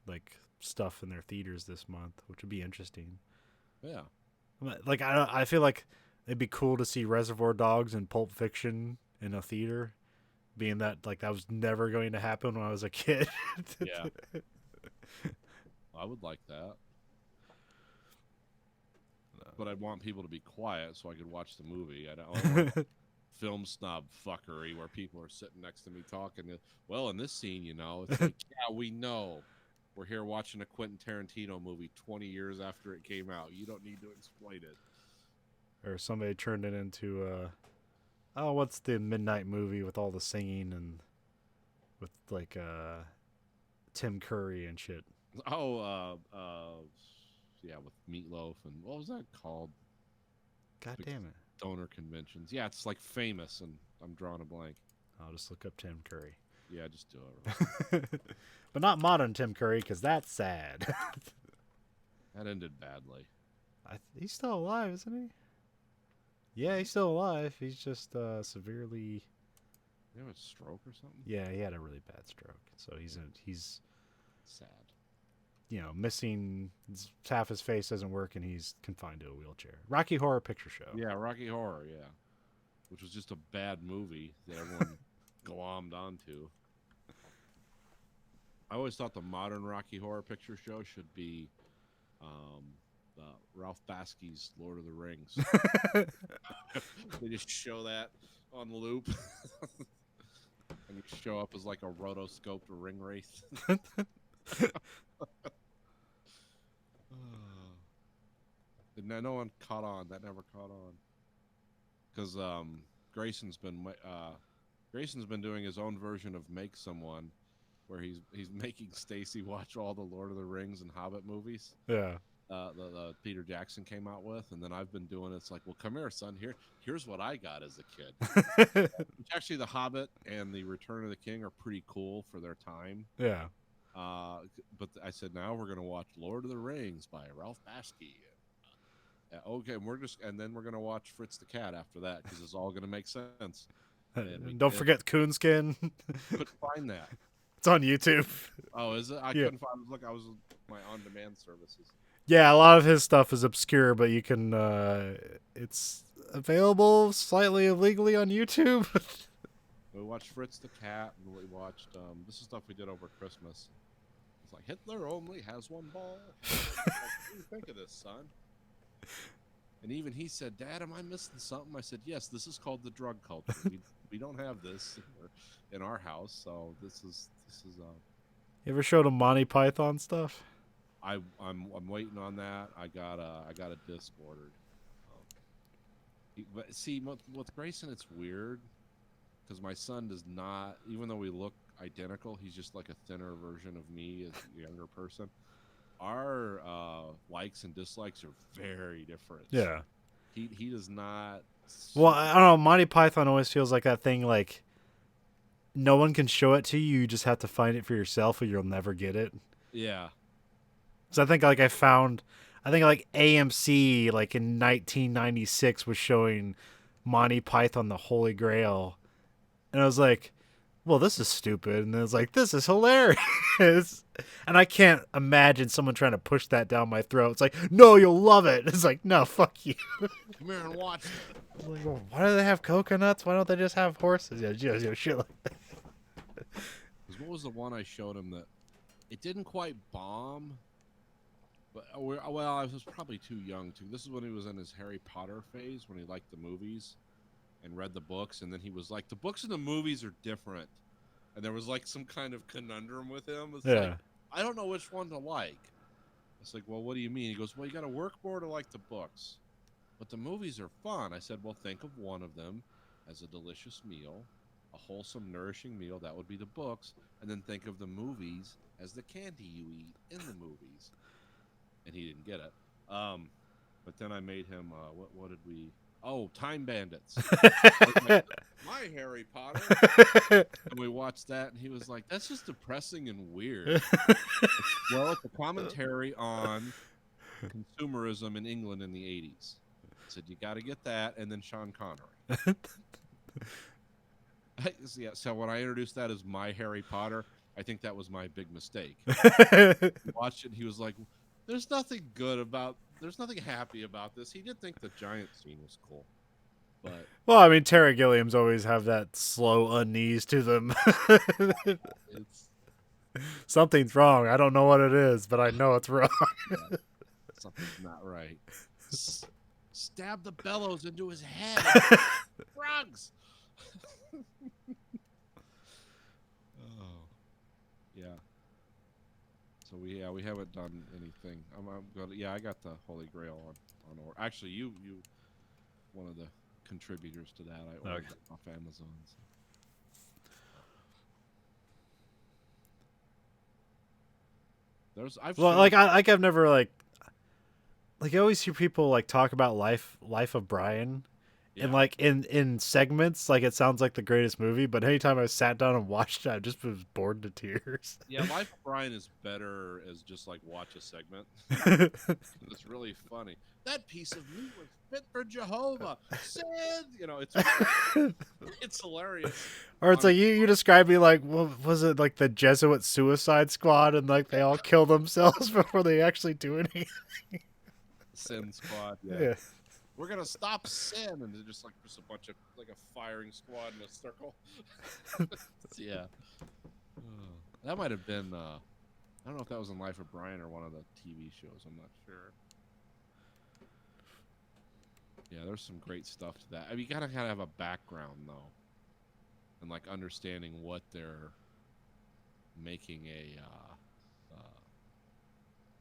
like stuff in their theaters this month, which would be interesting. Yeah. Like I feel like it'd be cool to see Reservoir Dogs and Pulp Fiction in a theater, being that like that was never going to happen when I was a kid. Yeah. I would like that. But I'd want people to be quiet so I could watch the movie. I don't want film snob fuckery where people are sitting next to me talking. Well, in this scene, it's like, yeah, we know. We're here watching a Quentin Tarantino movie 20 years after it came out. You don't need to explain it. Or somebody turned it into what's the midnight movie with all the singing and with like Tim Curry and shit. Yeah, with Meatloaf and what was that called? God damn it. Donor conventions. Yeah, it's like Famous, and I'm drawing a blank. I'll just look up Tim Curry. Yeah, just do it. But not modern Tim Curry, because that's sad. That ended badly. He's still alive, isn't he? Yeah, he's still alive. He's just severely. You have a stroke or something? Yeah, he had a really bad stroke, so he's sad. Missing half his face doesn't work, and he's confined to a wheelchair. Rocky Horror Picture Show. Yeah, Rocky Horror. Yeah, which was just a bad movie that everyone glommed onto. I always thought the modern Rocky Horror Picture Show should be Ralph Bakski's Lord of the Rings. They just show that on loop. And you show up as like a rotoscoped ring race. No one caught on. That never caught on. Because Grayson's been doing his own version of Make Someone, where he's making Stacy watch all the Lord of the Rings and Hobbit movies. Yeah. The Peter Jackson came out with, and then I've been doing it's like, well, come here, son. Here's what I got as a kid. Which actually, The Hobbit and The Return of the King are pretty cool for their time. Yeah. But I said, now we're gonna watch Lord of the Rings by Ralph Bakshi. Okay, and then we're gonna watch Fritz the Cat after that because it's all gonna make sense. And Don't forget Coonskin. couldn't find that. It's on YouTube. Oh, is it? I Yeah. couldn't find. Look, I was my on-demand services. Yeah, a lot of his stuff is obscure, but you can. It's available slightly illegally on YouTube. We watched Fritz the Cat, and we watched. This is stuff we did over Christmas. It's like Hitler only has one ball. Like, what do you think of this, son? And even he said, "Dad, am I missing something?" I said, "Yes, this is called the drug culture. We don't have this in our house, so this is You ever showed him Monty Python stuff? I'm waiting on that. I got a disc ordered. But see, with Grayson, it's weird because my son does not. Even though we look identical, he's just like a thinner version of me as a younger person. Our likes and dislikes are very different. Yeah. He does not. Well, I don't know. Monty Python always feels like that thing. Like no one can show it to you. You just have to find it for yourself, or you'll never get it. Yeah. So I think like AMC like in 1996 was showing Monty Python the Holy Grail, and I was like, well, this is stupid, and then it's like, this is hilarious. And I can't imagine someone trying to push that down my throat. It's like, no, you'll love it. It's like, no, fuck you. Come here and watch it. I'm like, well, why do they have coconuts? Why don't they just have horses? Yeah, shit like that. 'Cause what was the one I showed him that it didn't quite bomb? But I was probably too young to. This is when he was in his Harry Potter phase, when he liked the movies and read the books, and then he was like, the books and the movies are different, and there was like some kind of conundrum with him. It's Yeah. like, I don't know which one to like. It's like, well, what do you mean? He goes, well, you got to work more to like the books, but the movies are fun. I said, well, think of one of them as a delicious meal, a wholesome, nourishing meal. That would be the books, and then think of the movies as the candy you eat in the movies. And he didn't get it. But then I made him. What did we? Oh, Time Bandits. Like, my Harry Potter. And we watched that, and he was like, "That's just depressing and weird." Well, it's a commentary on consumerism in England in the '80s. I said, "You got to get that," and then Sean Connery. Yeah. So when I introduced that as my Harry Potter, I think that was my big mistake. He watched it, and he was like, there's nothing happy about this. He did think the giant scene was cool. But Well, I mean, Terry Gilliam's always have that slow unease to them. it's Something's wrong. I don't know what it is, but I know it's wrong. something's not right. Stab the bellows into his head. Drugs. Oh, yeah. So we haven't done anything. I'm gonna. Yeah, I got the Holy Grail on order. Actually, you one of the contributors to that. I ordered it off Amazon. So. I've never like I always hear people like talk about Life of Brian. And like in segments, like it sounds like the greatest movie, but anytime I sat down and watched it, I just was bored to tears. Yeah, Life of Brian is better as just like watch a segment. It's really funny. That piece of meat was fit for Jehovah. Sid, it's hilarious. Or it's like you described me like, what was it, like the Jesuit Suicide Squad, and like they all kill themselves before they actually do anything. Sin Squad. Yeah. We're gonna stop sin, and they're just a bunch of like a firing squad in a circle. Yeah, that might have been. I don't know if that was in Life of Brian or one of the TV shows. I'm not sure. Yeah, there's some great stuff to that. I mean, you gotta kind of have a background though, and like understanding what they're making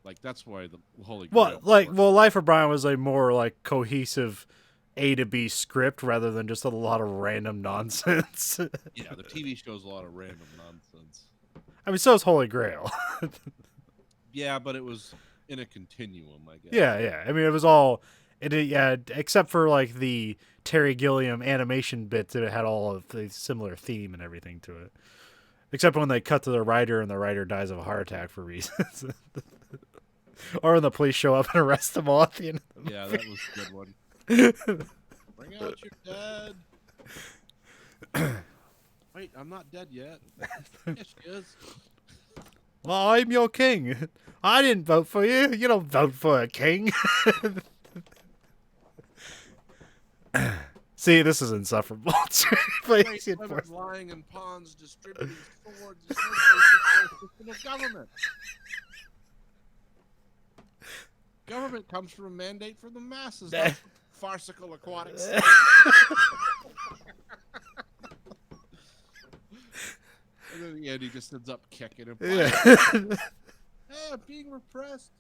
like that's why the Holy Grail. Life of Brian was a more like cohesive A to B script rather than just a lot of random nonsense. Yeah, the TV show's a lot of random nonsense. I mean, so is Holy Grail. Yeah, but it was in a continuum, I guess. Yeah. I mean, it was all yeah, except for like the Terry Gilliam animation bits. It had all of the similar theme and everything to it. Except when they cut to the writer and the writer dies of a heart attack for reasons. Or when the police show up and arrest them all at the end of the Yeah, movie. that was a good one. Bring out your dad. Wait, I'm not dead yet. Yes, she is. Well, I'm your king. I didn't vote for you. You don't vote for a king. See, this is insufferable. Great Please, women lying in ponds, distributing swords. There's no place for system of government. Government comes from a mandate for the masses, not from farcical aquatics. And then in the end, he just ends up kicking him. Yeah. Hey, I'm being repressed.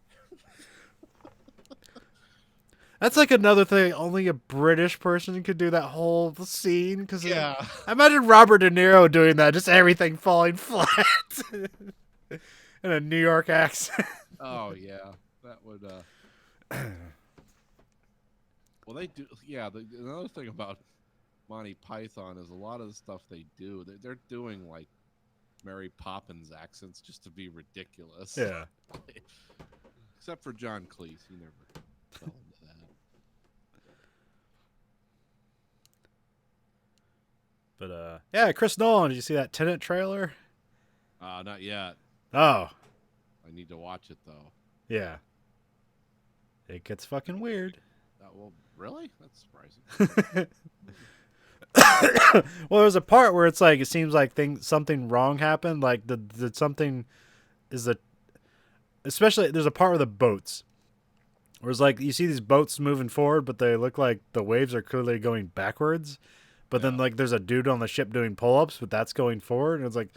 That's like another thing. Only a British person could do that whole scene. Cause Yeah. imagine Robert De Niro doing that. Just everything falling flat in a New York accent. Oh yeah, that would. Well, they do. Yeah. Another thing about Monty Python is a lot of the stuff they do. They're doing like Mary Poppins accents just to be ridiculous. Yeah. Except for John Cleese, he never fell into that. But yeah, Chris Nolan. Did you see that Tenet trailer? Not yet. Oh, I need to watch it though. yeah. It gets fucking weird. Well, really? That's surprising. Well, there's a part where it's like it seems like something wrong happened. Like the something is the especially there's a part with the boats where it's like you see these boats moving forward, but they look like the waves are clearly going backwards. But then like there's a dude on the ship doing pull-ups, but that's going forward, and it's like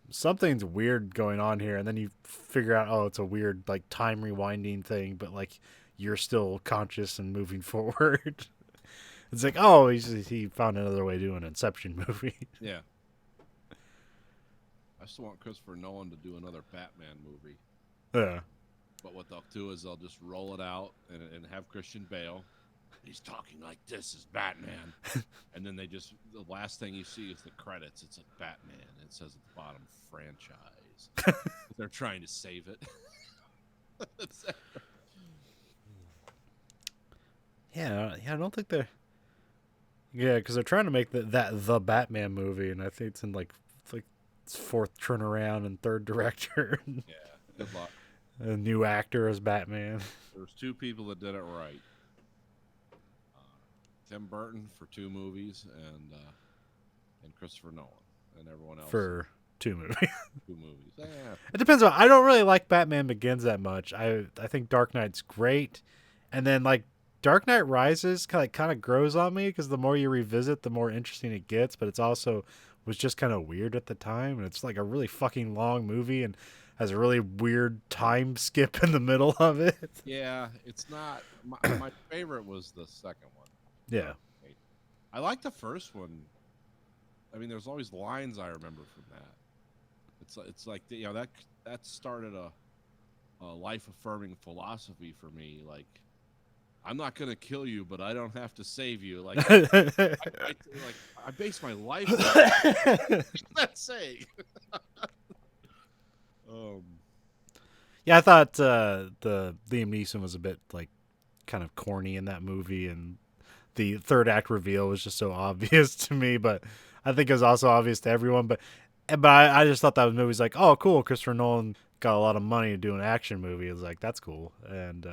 something's weird going on here. And then you figure out, oh, it's a weird like time rewinding thing, but like you're still conscious and moving forward. It's like, oh, he found another way to do an Inception movie. Yeah. I still want Christopher Nolan to do another Batman movie. Yeah. But what they'll do is they'll just roll it out and have Christian Bale. He's talking like this is Batman. And then the last thing you see is the credits. It's like Batman. It says at the bottom, franchise. They're trying to save it. Yeah, I don't think they're. Yeah, because they're trying to make the Batman movie, and I think it's in like its fourth turnaround and third director. Yeah, good luck. A new actor as Batman. There's two people that did it right. Tim Burton for 2 movies, and Christopher Nolan, and everyone else For 2 movies. 2 movies. Yeah. It depends on. I don't really like Batman Begins that much. I think Dark Knight's great, and then like Dark Knight Rises kind of grows on me because the more you revisit, the more interesting it gets. But it's also was just kind of weird at the time, and it's like a really fucking long movie and has a really weird time skip in the middle of it. Yeah, it's not my favorite was the second one. Yeah. I like the first one. I mean, there's always lines I remember from that. It's like that started a life affirming philosophy for me. Like, I'm not gonna kill you, but I don't have to save you. Like, I base my life on that saying. Yeah, I thought the Liam Neeson was a bit like kind of corny in that movie, and the third act reveal was just so obvious to me. But I think it was also obvious to everyone. But I just thought that movie's like, oh, cool. Christopher Nolan got a lot of money to do an action movie. It was like, that's cool. And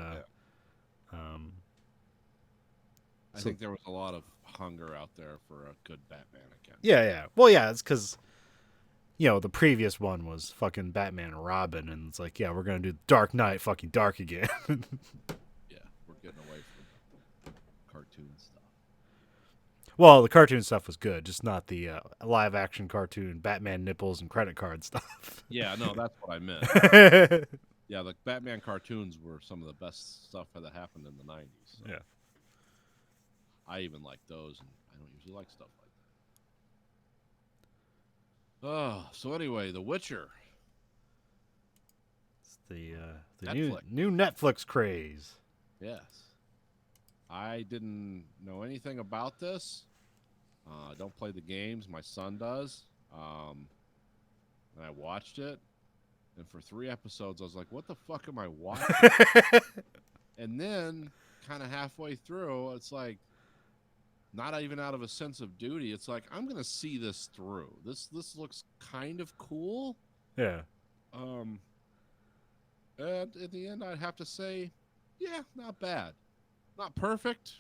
I think there was a lot of hunger out there for a good Batman again. yeah. Well, yeah, it's because the previous one was fucking Batman and Robin, and it's like, yeah, we're gonna do Dark Knight, fucking dark again. Yeah, we're getting away from cartoon stuff. Well, the cartoon stuff was good, just not the live action cartoon Batman nipples and credit card stuff. Yeah, no, that's what I meant. Yeah, the Batman cartoons were some of the best stuff that happened in the 90s. So. Yeah. I even like those, and I don't usually like stuff like that. Oh, so anyway, The Witcher. the Netflix. new Netflix craze. Yes. I didn't know anything about this. I don't play the games. My son does. And I watched it. And for 3 episodes, I was like, what the fuck am I watching? And then, kind of halfway through, it's like, not even out of a sense of duty. It's like, I'm going to see this through. This looks kind of cool. Yeah. And in the end, I'd have to say, yeah, not bad. Not perfect.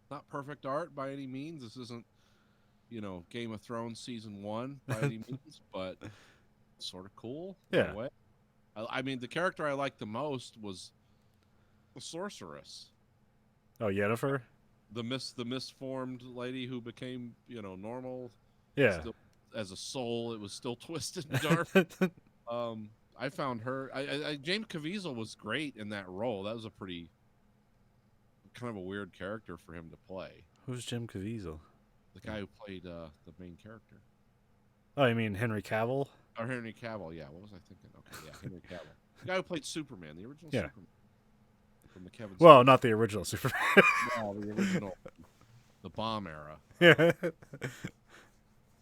Not perfect art by any means. This isn't, Game of Thrones season 1 by any means, but sort of cool. in a Yeah. way. I mean, the character I liked the most was the sorceress, Oh, Yennefer? the misformed lady who became, normal. Yeah. Still, as a soul, it was still twisted and dark. I found her. James Caviezel was great in that role. That was a pretty kind of a weird character for him to play. Who's Jim Caviezel? The guy who played the main character, Oh, you mean Henry Cavill? or Henry Cavill. Yeah, what was I thinking? Okay, yeah, Henry Cavill, the guy who played Superman, the original Yeah. Superman from the Kevin. Well, not the original Superman. No, the original, the bomb era. Yeah.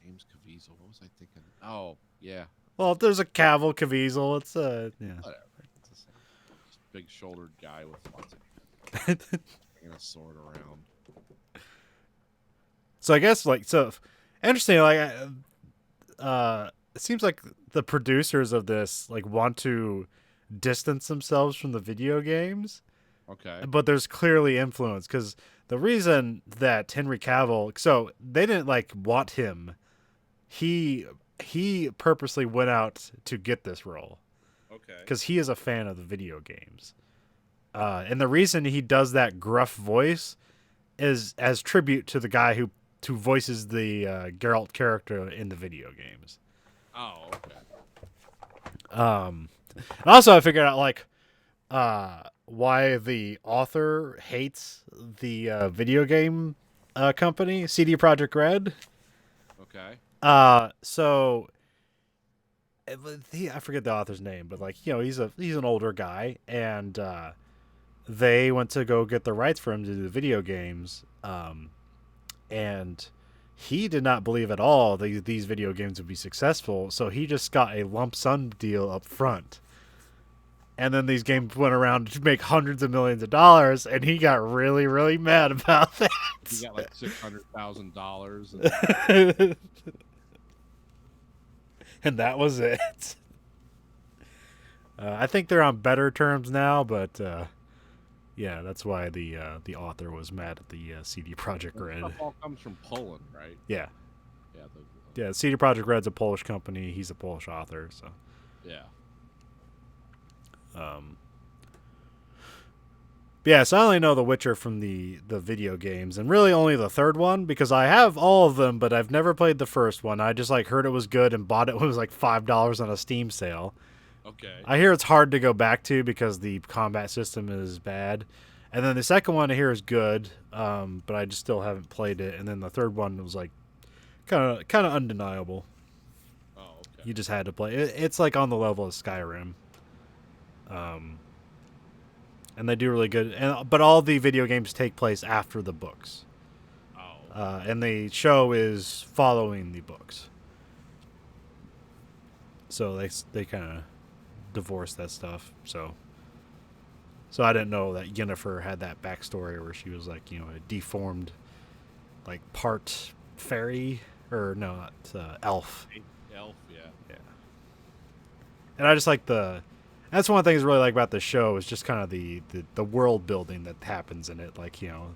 James Caviezel. What was I thinking? Oh, yeah, Well, if there's a Cavill, Caviezel, it's yeah. whatever. It's the same. Just big-shouldered guy with lots of and a sword around. So I guess interesting. It seems like the producers of this want to distance themselves from the video games, Okay. but there's clearly influence because the reason that Henry Cavill, so they didn't want him. He purposely went out to get this role Okay. because he is a fan of the video games, and the reason he does that gruff voice is as tribute to the guy who voices the Geralt character in the video games. Oh, okay. And also I figured out why the author hates the video game company, CD Projekt Red. Okay. So I forget the author's name, but he's an older guy, and they went to go get the rights for him to do the video games, and he did not believe at all that these video games would be successful, so he just got a lump sum deal up front. And then these games went around to make hundreds of millions of dollars, and he got really, really mad about that. He got like $600,000. And that was it. I think they're on better terms now, but yeah, that's why the author was mad at the CD Projekt Red. Stuff all comes from Poland, right? Yeah, Yeah. yeah. CD Projekt Red's a Polish company. He's a Polish author, so. Yeah. Yeah, so I only know The Witcher from the video games, and really only the third one, because I have all of them, but I've never played the first one. I just heard it was good and bought it when it was $5 on a Steam sale. Okay. I hear it's hard to go back to because the combat system is bad. And then the second one I hear is good, but I just still haven't played it. And then the third one was kind of undeniable. Oh, okay. You just had to play it. It's on the level of Skyrim. And they do really good. But all the video games take place after the books. Oh. And the show is following the books. So they kind of divorce that stuff. So I didn't know that Yennefer had that backstory where she was a deformed, part fairy, or no, not elf. Elf, yeah. Yeah. And I just that's one of the things I really like about the show is just kind of the world building that happens in it.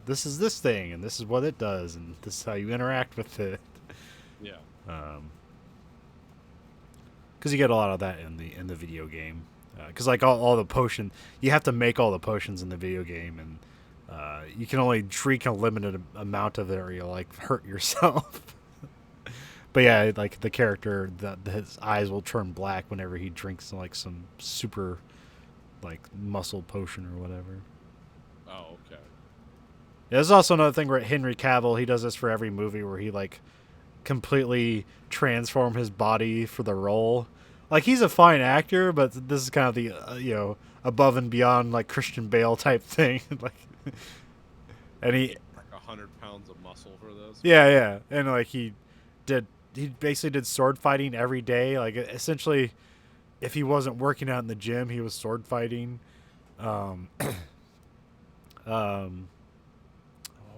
This is this thing, and this is what it does, and this is how you interact with it. Yeah. Because you get a lot of that in the video game. Because all the potion, you have to make all the potions in the video game, and you can only drink a limited amount of it, or you'll hurt yourself. But yeah, the character, his eyes will turn black whenever he drinks some super muscle potion or whatever. Oh, okay. Yeah, there's also another thing where Henry Cavill, he does this for every movie where he completely transform his body for the role. like he's a fine actor, but this is kind of the above and beyond like Christian Bale type thing. Like, and he Like 100 pounds of muscle for this. yeah, and like he basically did sword fighting every day. Like essentially, if he wasn't working out in the gym, he was sword fighting. What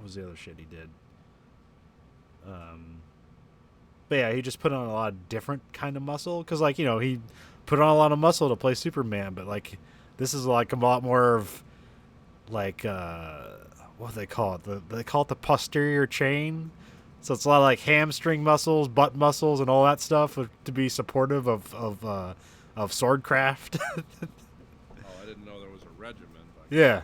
was the other shit he did? But yeah, he just put on a lot of different kind of muscle because, like, he put on a lot of muscle to play Superman, but like this is like a lot more of like what do they call it? They call it the posterior chain. So it's a lot of like hamstring muscles, butt muscles, and all that stuff to be supportive of swordcraft. Oh, I didn't know there was a regimen. Yeah.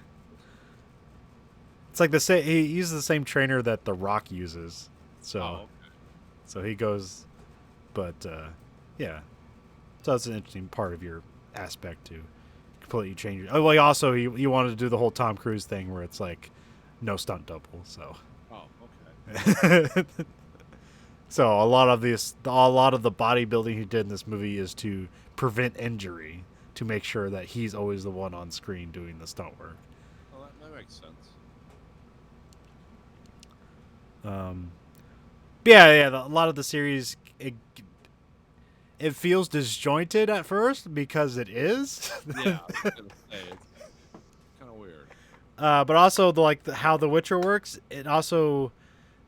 It's like the same. He uses the same trainer that The Rock uses. So, Oh, okay. so he goes, but yeah. So that's an interesting part of your aspect to completely change it. Oh, well, also he wanted to do the whole Tom Cruise thing where it's like no stunt double. So, Oh, okay. so a lot of the bodybuilding he did in this movie is to prevent injury, to make sure that he's always the one on screen doing the stunt work. Well, that makes sense. A lot of the series it feels disjointed at first because it is. Yeah, I was gonna say it's kind of weird. But also how The Witcher works, it also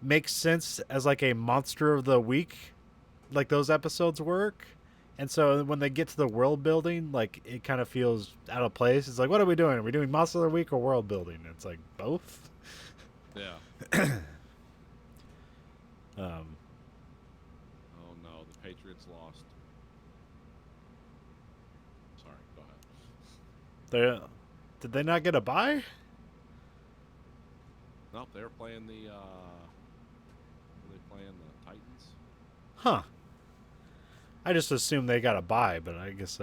makes sense as like a monster of the week, like those episodes work. And so when they get to the world building, like it kind of feels out of place. It's like, what are we doing? Are we doing monster of the week or world building? It's like both. Yeah. Oh no, the Patriots lost. Sorry, go ahead. Did they not get a bye? Nope, they were playing the. Were they playing the Titans? Huh. I just assumed they got a bye, but I guess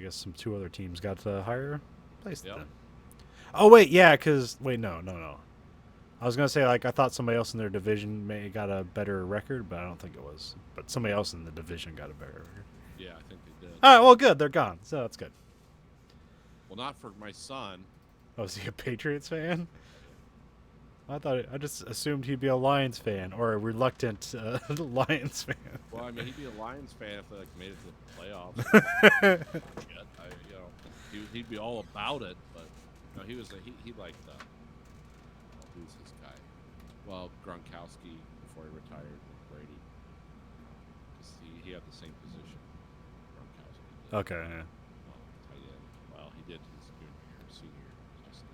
some two other teams got to higher place Yep. then. Oh wait, yeah, no. I was gonna say like I thought somebody else in their division may got a better record, but I don't think it was. But somebody else in the division got a better record. Yeah, I think they did. All right, well, good, they're gone, so that's good. Well, not for my son. Oh, is he a Patriots fan? I just assumed he'd be a Lions fan or a reluctant Lions fan. Well, I mean, he'd be a Lions fan if they like made it to the playoffs. Shit, he'd be all about it, but no, he liked who's this guy? Well, Gronkowski before he retired with Brady, because he had the same position. Gronkowski did. Okay. Yeah. Tight end. Well, he did his junior year, senior year. Just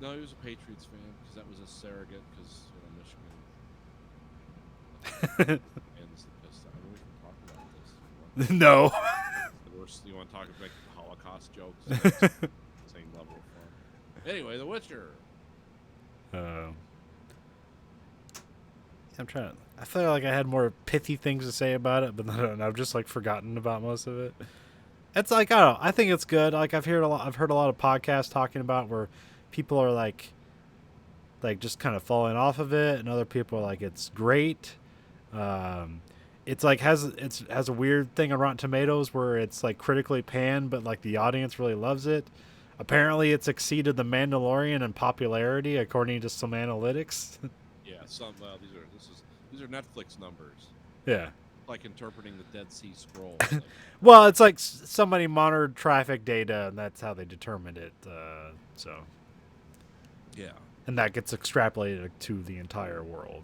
no, he was a Patriots fan because that was a surrogate because Michigan. And the pissed. I mean, we can talk about this. No. You want to talk about Holocaust jokes? Same level of fun. Anyway, The Witcher. I'm trying. I feel like I had more pithy things to say about it, but I've just like forgotten about most of it. It's like I don't know. I think it's good. Like I've heard a lot of podcasts talking about where people are like just kind of falling off of it, and other people are like it's great. It's like has a weird thing on Rotten Tomatoes where it's like critically panned, but like the audience really loves it. Apparently, it's exceeded The Mandalorian in popularity according to some analytics. Yeah, these are Netflix numbers. Yeah. Like interpreting the Dead Sea Scrolls. Well, it's like somebody monitored traffic data, and that's how they determined it. So. Yeah. And that gets extrapolated to the entire world,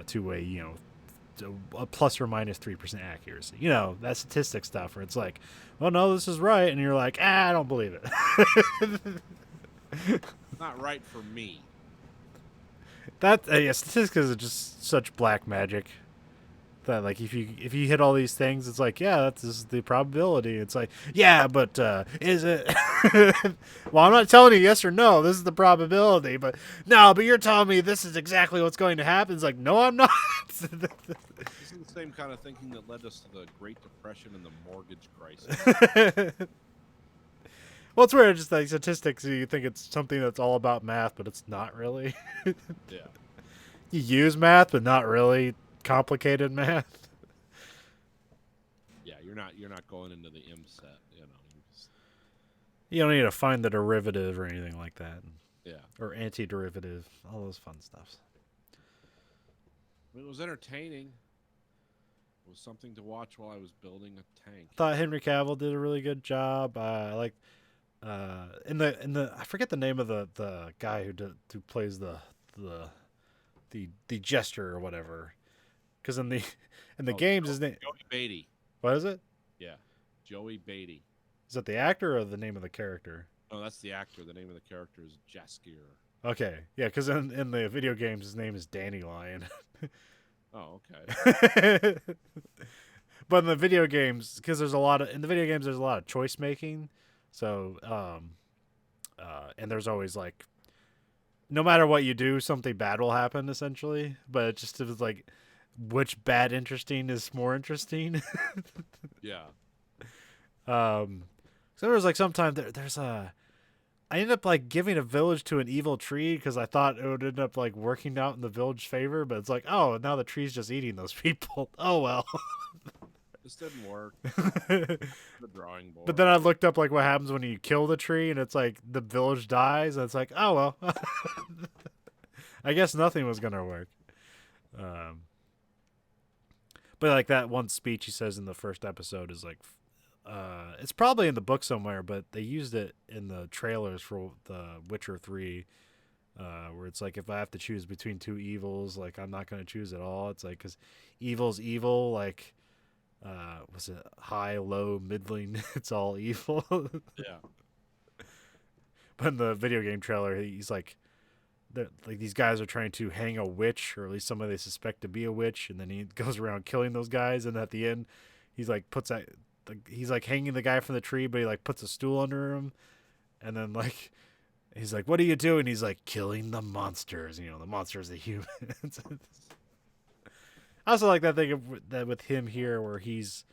to a plus or minus 3% accuracy. That statistic stuff where it's like, well, no, this is right, and you're like, I don't believe it. Not right for me. Statistics is just such black magic that like if you hit all these things, it's like, yeah, this is the probability. It's like, yeah, but is it? Well, I'm not telling you yes or no. This is the probability, but you're telling me this is exactly what's going to happen. It's like, no, I'm not. This is the same kind of thinking that led us to the Great Depression and the mortgage crisis. Well, it's weird. Just like statistics, you think it's something that's all about math, but it's not really. Yeah. You use math, but not really complicated math. You're not going into the M set. You know. You just, You don't need to find the derivative or anything like that, yeah. or anti-derivative, all those fun stuff. It was entertaining. It was something to watch while I was building a tank. I thought Henry Cavill did a really good job. I like in the I forget the name of the guy who plays the jester or whatever. Because in the games, his name, Joey Beatty. what is it? Yeah, Joey Beatty. Is it the actor or the name of the character? Oh, that's the actor. The name of the character is Jaskier. Okay, yeah, because in the video games, his name is Dandelion. Oh, okay. But in the video games, because there's a lot of choice making. So, and there's always like, no matter what you do, something bad will happen essentially. But it just was like, which bad interesting is more interesting? Yeah. So there was like sometimes there's a. I ended up like giving a village to an evil tree because I thought it would end up like working out in the village favor, but it's like, oh, now the tree's just eating those people. Oh well. This didn't work. The drawing board. But then I looked up like what happens when you kill the tree, and it's like the village dies, and it's like, oh well. I guess nothing was gonna work. But like that one speech he says in the first episode is like, it's probably in the book somewhere, but they used it in the trailers for the Witcher 3, where it's like, if I have to choose between two evils, like I'm not gonna choose at all. It's like, because evil's evil, like. Was it high, low, middling? It's all evil. Yeah. But in the video game trailer, he's like these guys are trying to hang a witch, or at least somebody they suspect to be a witch, and then he goes around killing those guys. And at the end, he's like he's like hanging the guy from the tree, but he like puts a stool under him, and then like he's like, "What are you doing?" He's like, "Killing the monsters." You know, the monsters, the humans. I also like that thing that with him here, where he's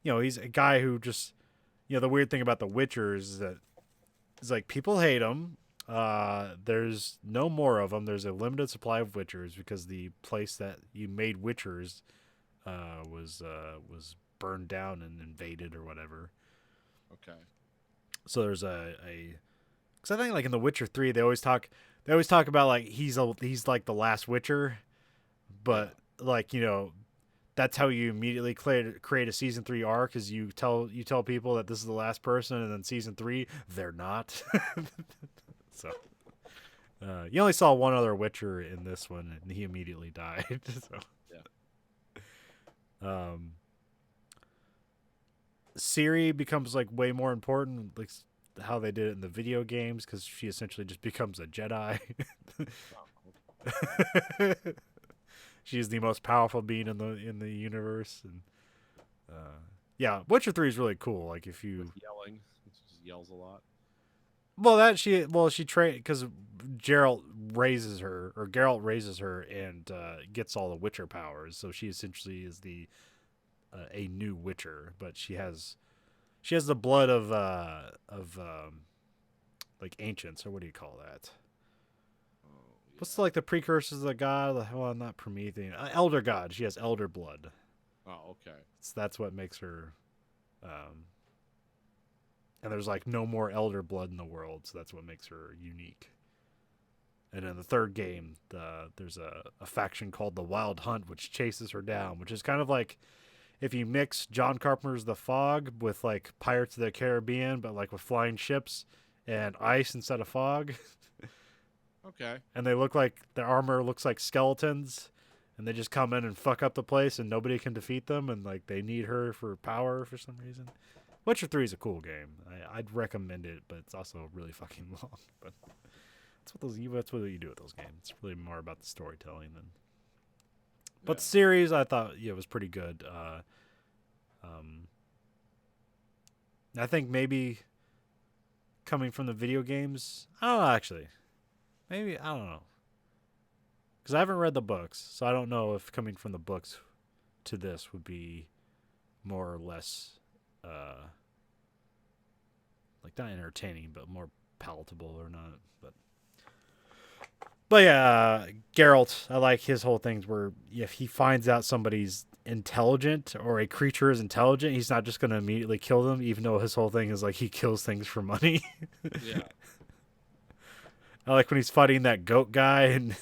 a guy who just, the weird thing about the Witchers is that it's like people hate them. There's no more of them. There's a limited supply of Witchers because the place that you made Witchers was burned down and invaded or whatever. Okay. So there's because I think like in The Witcher 3 they always talk about like he's like the last Witcher, but like, that's how you immediately create a season 3 arc, is you tell people that this is the last person, and then season 3 they're not. So you only saw one other Witcher in this one, and he immediately died. So yeah. Ciri becomes like way more important, like how they did it in the video games, because she essentially just becomes a Jedi. She's the most powerful being in the universe, and yeah, Witcher 3 is really cool. Like if you With yelling, she just yells a lot. She trained because Geralt raises her and gets all the Witcher powers. So she essentially is a new Witcher, but she has the blood of like ancients, or what do you call that? What's like the precursors of the god? Well, not Promethean. Elder god. She has elder blood. Oh, okay. So that's what makes her. And there's like no more elder blood in the world, so that's what makes her unique. And in the third game, there's a faction called the Wild Hunt, which chases her down, which is kind of like if you mix John Carpenter's The Fog with like Pirates of the Caribbean, but like with flying ships and ice instead of fog. Okay. And they look like their armor looks like skeletons, and they just come in and fuck up the place, and nobody can defeat them, and like they need her for power for some reason. Witcher 3 is a cool game. I'd recommend it, but it's also really fucking long. But that's what you do with those games. It's really more about the storytelling than. But the series, I thought, was pretty good. I think maybe coming from the video games, I don't know actually. Maybe, I don't know. Because I haven't read the books, so I don't know if coming from the books to this would be more or less, like not entertaining, but more palatable or not. But yeah, Geralt, I like his whole things where if he finds out somebody's intelligent or a creature is intelligent, he's not just going to immediately kill them, even though his whole thing is like he kills things for money. Yeah. I like when he's fighting that goat guy and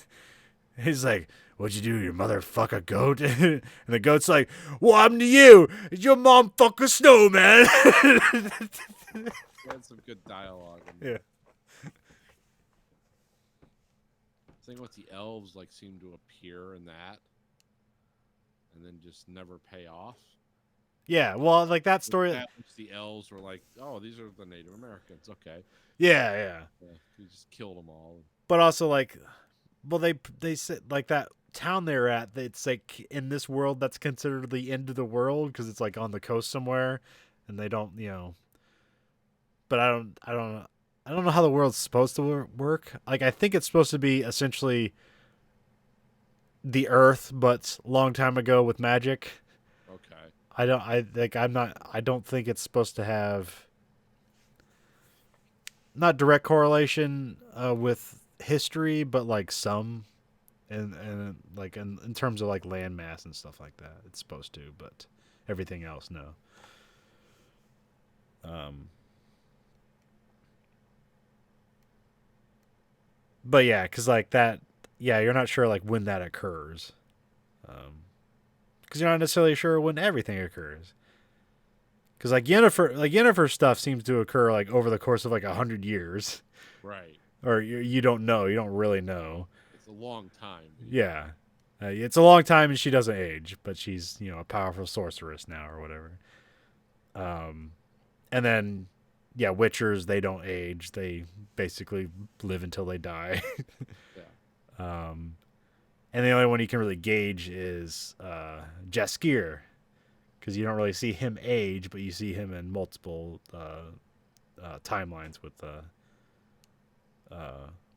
he's like, "What'd you do? Your mother fuck a goat?" And the goat's like, "What happened to you? Did your mom fuck a snowman?" That's some good dialogue. Yeah. I think what the elves like seem to appear in that, and then just never pay off. Yeah, well, like that story. At least the elves were like, "Oh, these are the Native Americans." Okay, Yeah, yeah. he just killed them all. But also like, well, they said like that town they're at. It's like in this world that's considered the end of the world because it's like on the coast somewhere, and they don't, you know. But I don't know how the world's supposed to work. Like I think it's supposed to be essentially the Earth, but long time ago with magic. Okay. I don't think it's supposed to have not direct correlation with history, but like some, and like in terms of like land mass and stuff like that, it's supposed to, but everything else, no. But yeah, because like that, yeah, you're not sure like when that occurs, because you're not necessarily sure when everything occurs. Because like Yennefer stuff seems to occur like over the course of like 100 years, Right. or you don't know, you don't really know. It's a long time. Yeah, it's a long time and she doesn't age, but she's a powerful sorceress now or whatever. And then yeah, Witchers, they don't age; they basically live until they die. Yeah. And the only one you can really gauge is Jaskier, because you don't really see him age, but you see him in multiple timelines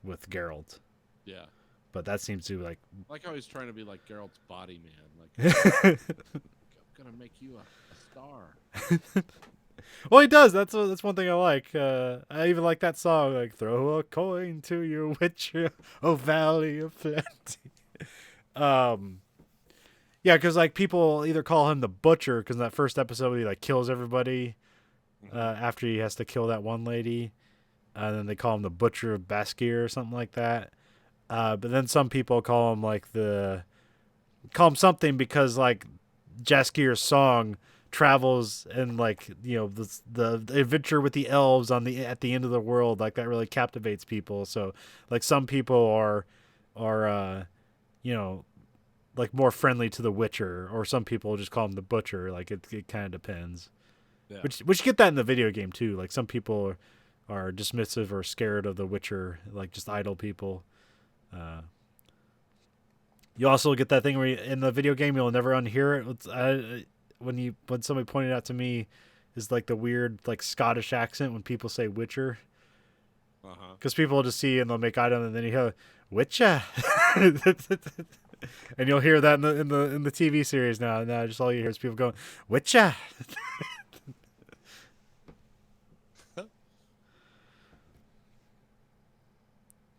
with Geralt. Yeah. But that seems to like I like how he's trying to be like Geralt's body man. Like, I'm gonna make you a star. well, he does. That's one thing I like. I even like that song, like "Throw a coin to your witcher, oh valley of plenty." Yeah, because like people either call him the butcher because in that first episode he like kills everybody after he has to kill that one lady, and then they call him the butcher of Baskir or something like that. But then some people call him something because like Jaskir's song travels and like the adventure with the elves at the end of the world, like that really captivates people. So like some people are like more friendly to the Witcher, or some people just call him the Butcher. Like it kind of depends. Yeah. Which you get that in the video game too. Like some people are dismissive or scared of the Witcher, like just idle people. You also get that thing where in the video game you'll never unhear it. When somebody pointed out to me is like the weird like Scottish accent when people say Witcher. Because people will just see and they'll make item and then you hear Witcher. And you'll hear that in the TV series now. Now just all you hear is people going Witcher.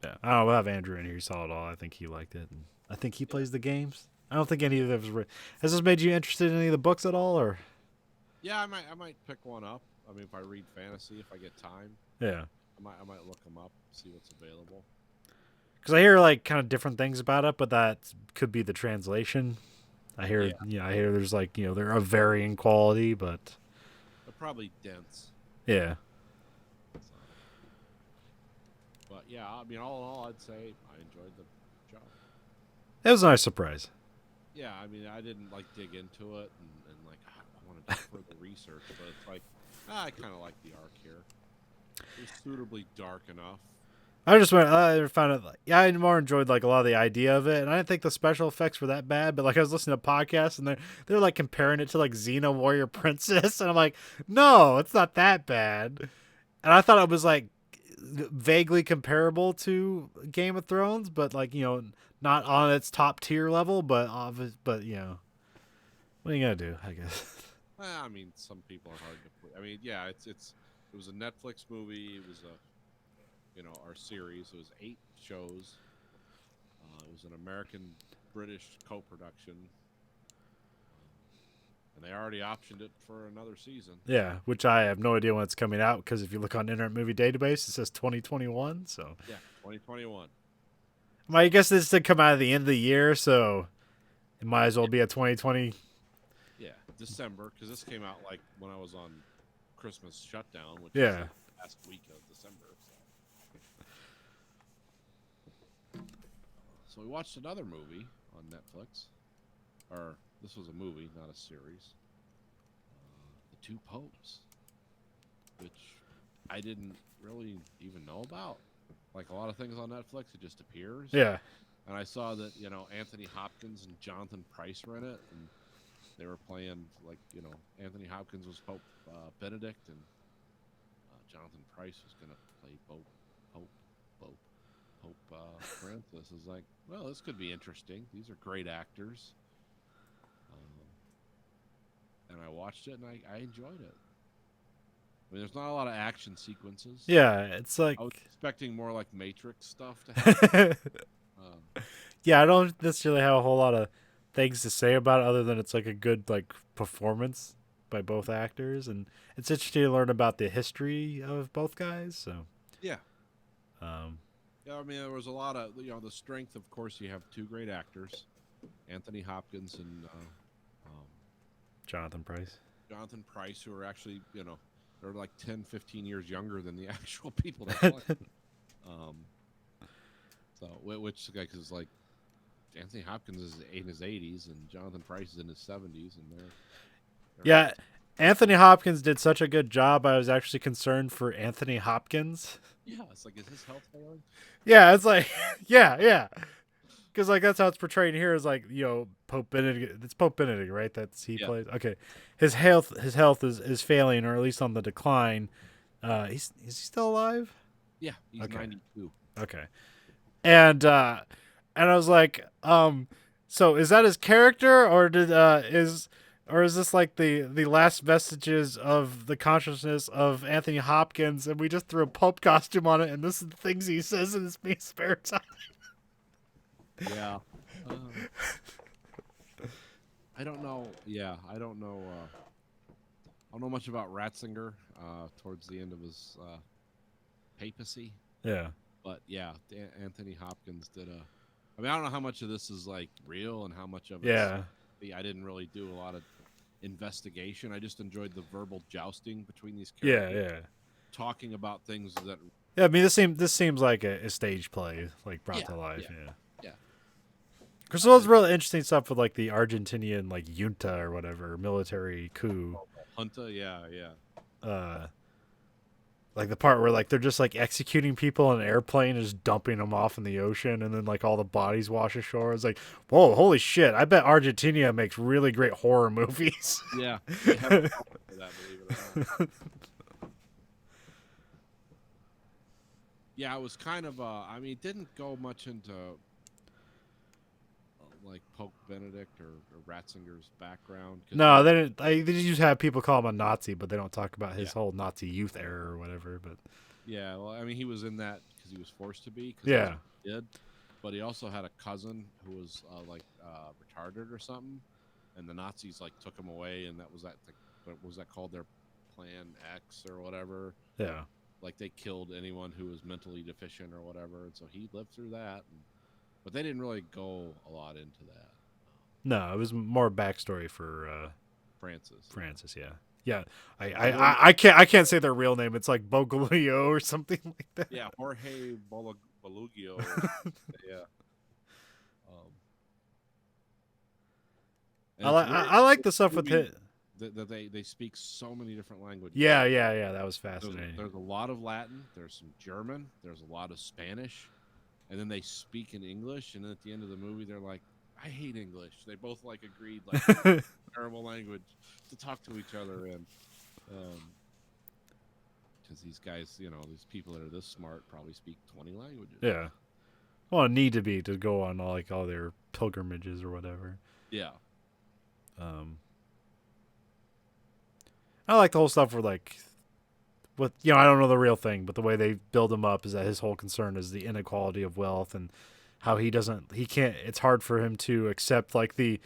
Yeah, I don't know. We'll have Andrew in here. He saw it all. I think he liked it. And I think he plays the games. I don't think any of them has this made you interested in any of the books at all, or? Yeah, I might pick one up. I mean, if I read fantasy, if I get time, Yeah. I might look them up, see what's available. Because I hear like kind of different things about it, but that could be the translation. I hear, I hear there's like they're of varying quality, but They're probably dense. yeah. But yeah, I mean, all in all, I'd say I enjoyed the job. It was a nice surprise. Yeah, I mean, I didn't like dig into it and like I wanted to further research, but it's like I kind of like the arc here. It's suitably dark enough. I found it. I more enjoyed like a lot of the idea of it, and I didn't think the special effects were that bad. But like I was listening to podcasts, and they're like comparing it to like Xena Warrior Princess, and I'm like, no, it's not that bad. And I thought it was like vaguely comparable to Game of Thrones, but like not on its top tier level, but what are you gonna do? I guess. Well, I mean, some people are hard to put. I mean, yeah, it was a Netflix movie. It was our series. It was 8 shows. It was an American-British co-production. and they already optioned it for another season. Yeah, which I have no idea when it's coming out because if you look on Internet Movie Database, it says 2021. So Yeah, 2021. I guess this did come out at the end of the year, so it might as well be a 2020. Yeah, December, because this came out like when I was on Christmas shutdown, which Yeah. was like last week of December. So we watched another movie on Netflix, or this was a movie, not a series. The Two Popes, which I didn't really even know about. Like a lot of things on Netflix, it just appears. Yeah. And I saw that, you know, Anthony Hopkins and Jonathan Pryce were in it, and they were playing, like, you know, Anthony Hopkins was Pope Benedict, and Jonathan Pryce was going to play Pope Francis. Is like, well, this could be interesting. These are great actors. And I watched it, and I enjoyed it. I mean, there's not a lot of action sequences. Yeah, it's like I was expecting more like Matrix stuff to happen. yeah, I don't necessarily have a whole lot of things to say about it other than it's like a good like performance by both actors, and it's interesting to learn about the history of both guys. So Yeah. um, Yeah, I mean, there was a lot of, you know, the strength, of course, you have two great actors, Anthony Hopkins and Jonathan Pryce. Jonathan Pryce, who are actually, you know, they're like 10, 15 years younger than the actual people that play. So, which, because like, Anthony Hopkins is in his 80s and Jonathan Pryce is in his 70s, and they're Yeah, Anthony Hopkins did such a good job. I was actually concerned for Anthony Hopkins. yeah, it's like, is his health failing? Yeah, it's like, yeah. Because, like, that's how it's portrayed here is, like, you know, Pope Benedict. It's Pope Benedict, right? That's he Yeah. plays. Okay. His health is failing, or at least on the decline. Is he still alive? Yeah, he's Okay. 92. Okay. And I was like, so is that his character, or is this like the last vestiges of the consciousness of Anthony Hopkins, and we just threw a Pope costume on it, and this is the things he says in his spare time? Yeah. I don't know. Yeah, I don't know. I don't know much about Ratzinger towards the end of his papacy. Yeah. But yeah, Anthony Hopkins did a. I mean, I don't know how much of this is like real and how much of it. Yeah. I didn't really do a lot of investigation. I just enjoyed the verbal jousting between these Yeah. characters. Yeah. Talking about things that. Yeah. I mean, this seems like a stage play, like brought Yeah, to life. yeah. Yeah. Yeah. Because there was really interesting stuff with like the Argentinian like junta or whatever military coup. Junta, yeah. Like the part where like they're just like executing people on an airplane and just dumping them off in the ocean, and then like all the bodies wash ashore. It's like, whoa, holy shit! I bet Argentina makes really great horror movies. Yeah. They have a problem for that, believe it or not. Yeah, it was kind of. I mean, it didn't go much into like Pope Benedict or Ratzinger's background. 'cause No, they- they didn't. They just have people call him a Nazi, but they don't talk about his Yeah. whole Nazi youth era or whatever. But Yeah, well, I mean, he was in that because he was forced to be. 'Cause Yeah. that's what he did. But he also had a cousin who was retarded or something, and the Nazis like took him away, and that was what was that called, their Plan X or whatever. yeah, Like they killed anyone who was mentally deficient or whatever, and so he lived through that. But they didn't really go a lot into that. no, it was more backstory for Francis. Francis. Yeah. I can't say their real name. It's like Boglio or something like that. Yeah, Jorge Bolugio. Yeah. And it's weird. I like the stuff with movie it. that they speak so many different languages. Yeah. That was There's, fascinating. there's a lot of Latin. There's some German. There's a lot of Spanish, and then they speak in English. And then at the end of the movie, they're like, "I hate English." They both like agreed like it's a terrible language to talk to each other in, because these guys, you know, these people that are this smart probably speak 20 languages. Yeah. Well, need to be to go on all their pilgrimages or whatever. Yeah. I like the whole stuff where like, with I don't know the real thing, but the way they build him up is that his whole concern is the inequality of wealth and how he can't. It's hard for him to accept like the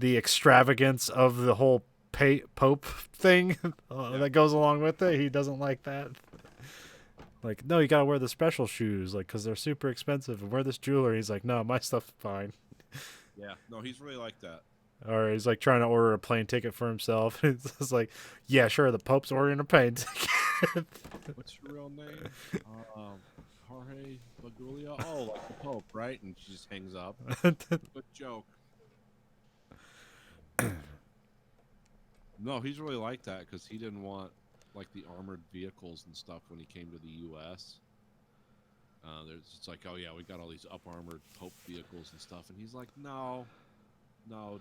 extravagance of the whole Pope thing Yeah. that goes along with it. He doesn't like that. Like, no, you gotta wear the special shoes, like, cause they're super expensive, and wear this jewelry. He's like, no, my stuff's fine. Yeah, no, he's really like that. Or he's like trying to order a plane ticket for himself. It's just like, yeah, sure, the Pope's ordering a plane ticket. What's your real name? Jorge Bagulio. Oh, like the Pope, right? And she just hangs up. Good joke. No, he's really like that because he didn't want like the armored vehicles and stuff when he came to the U.S. It's like, oh yeah, we got all these up armored Pope vehicles and stuff, and he's like, no,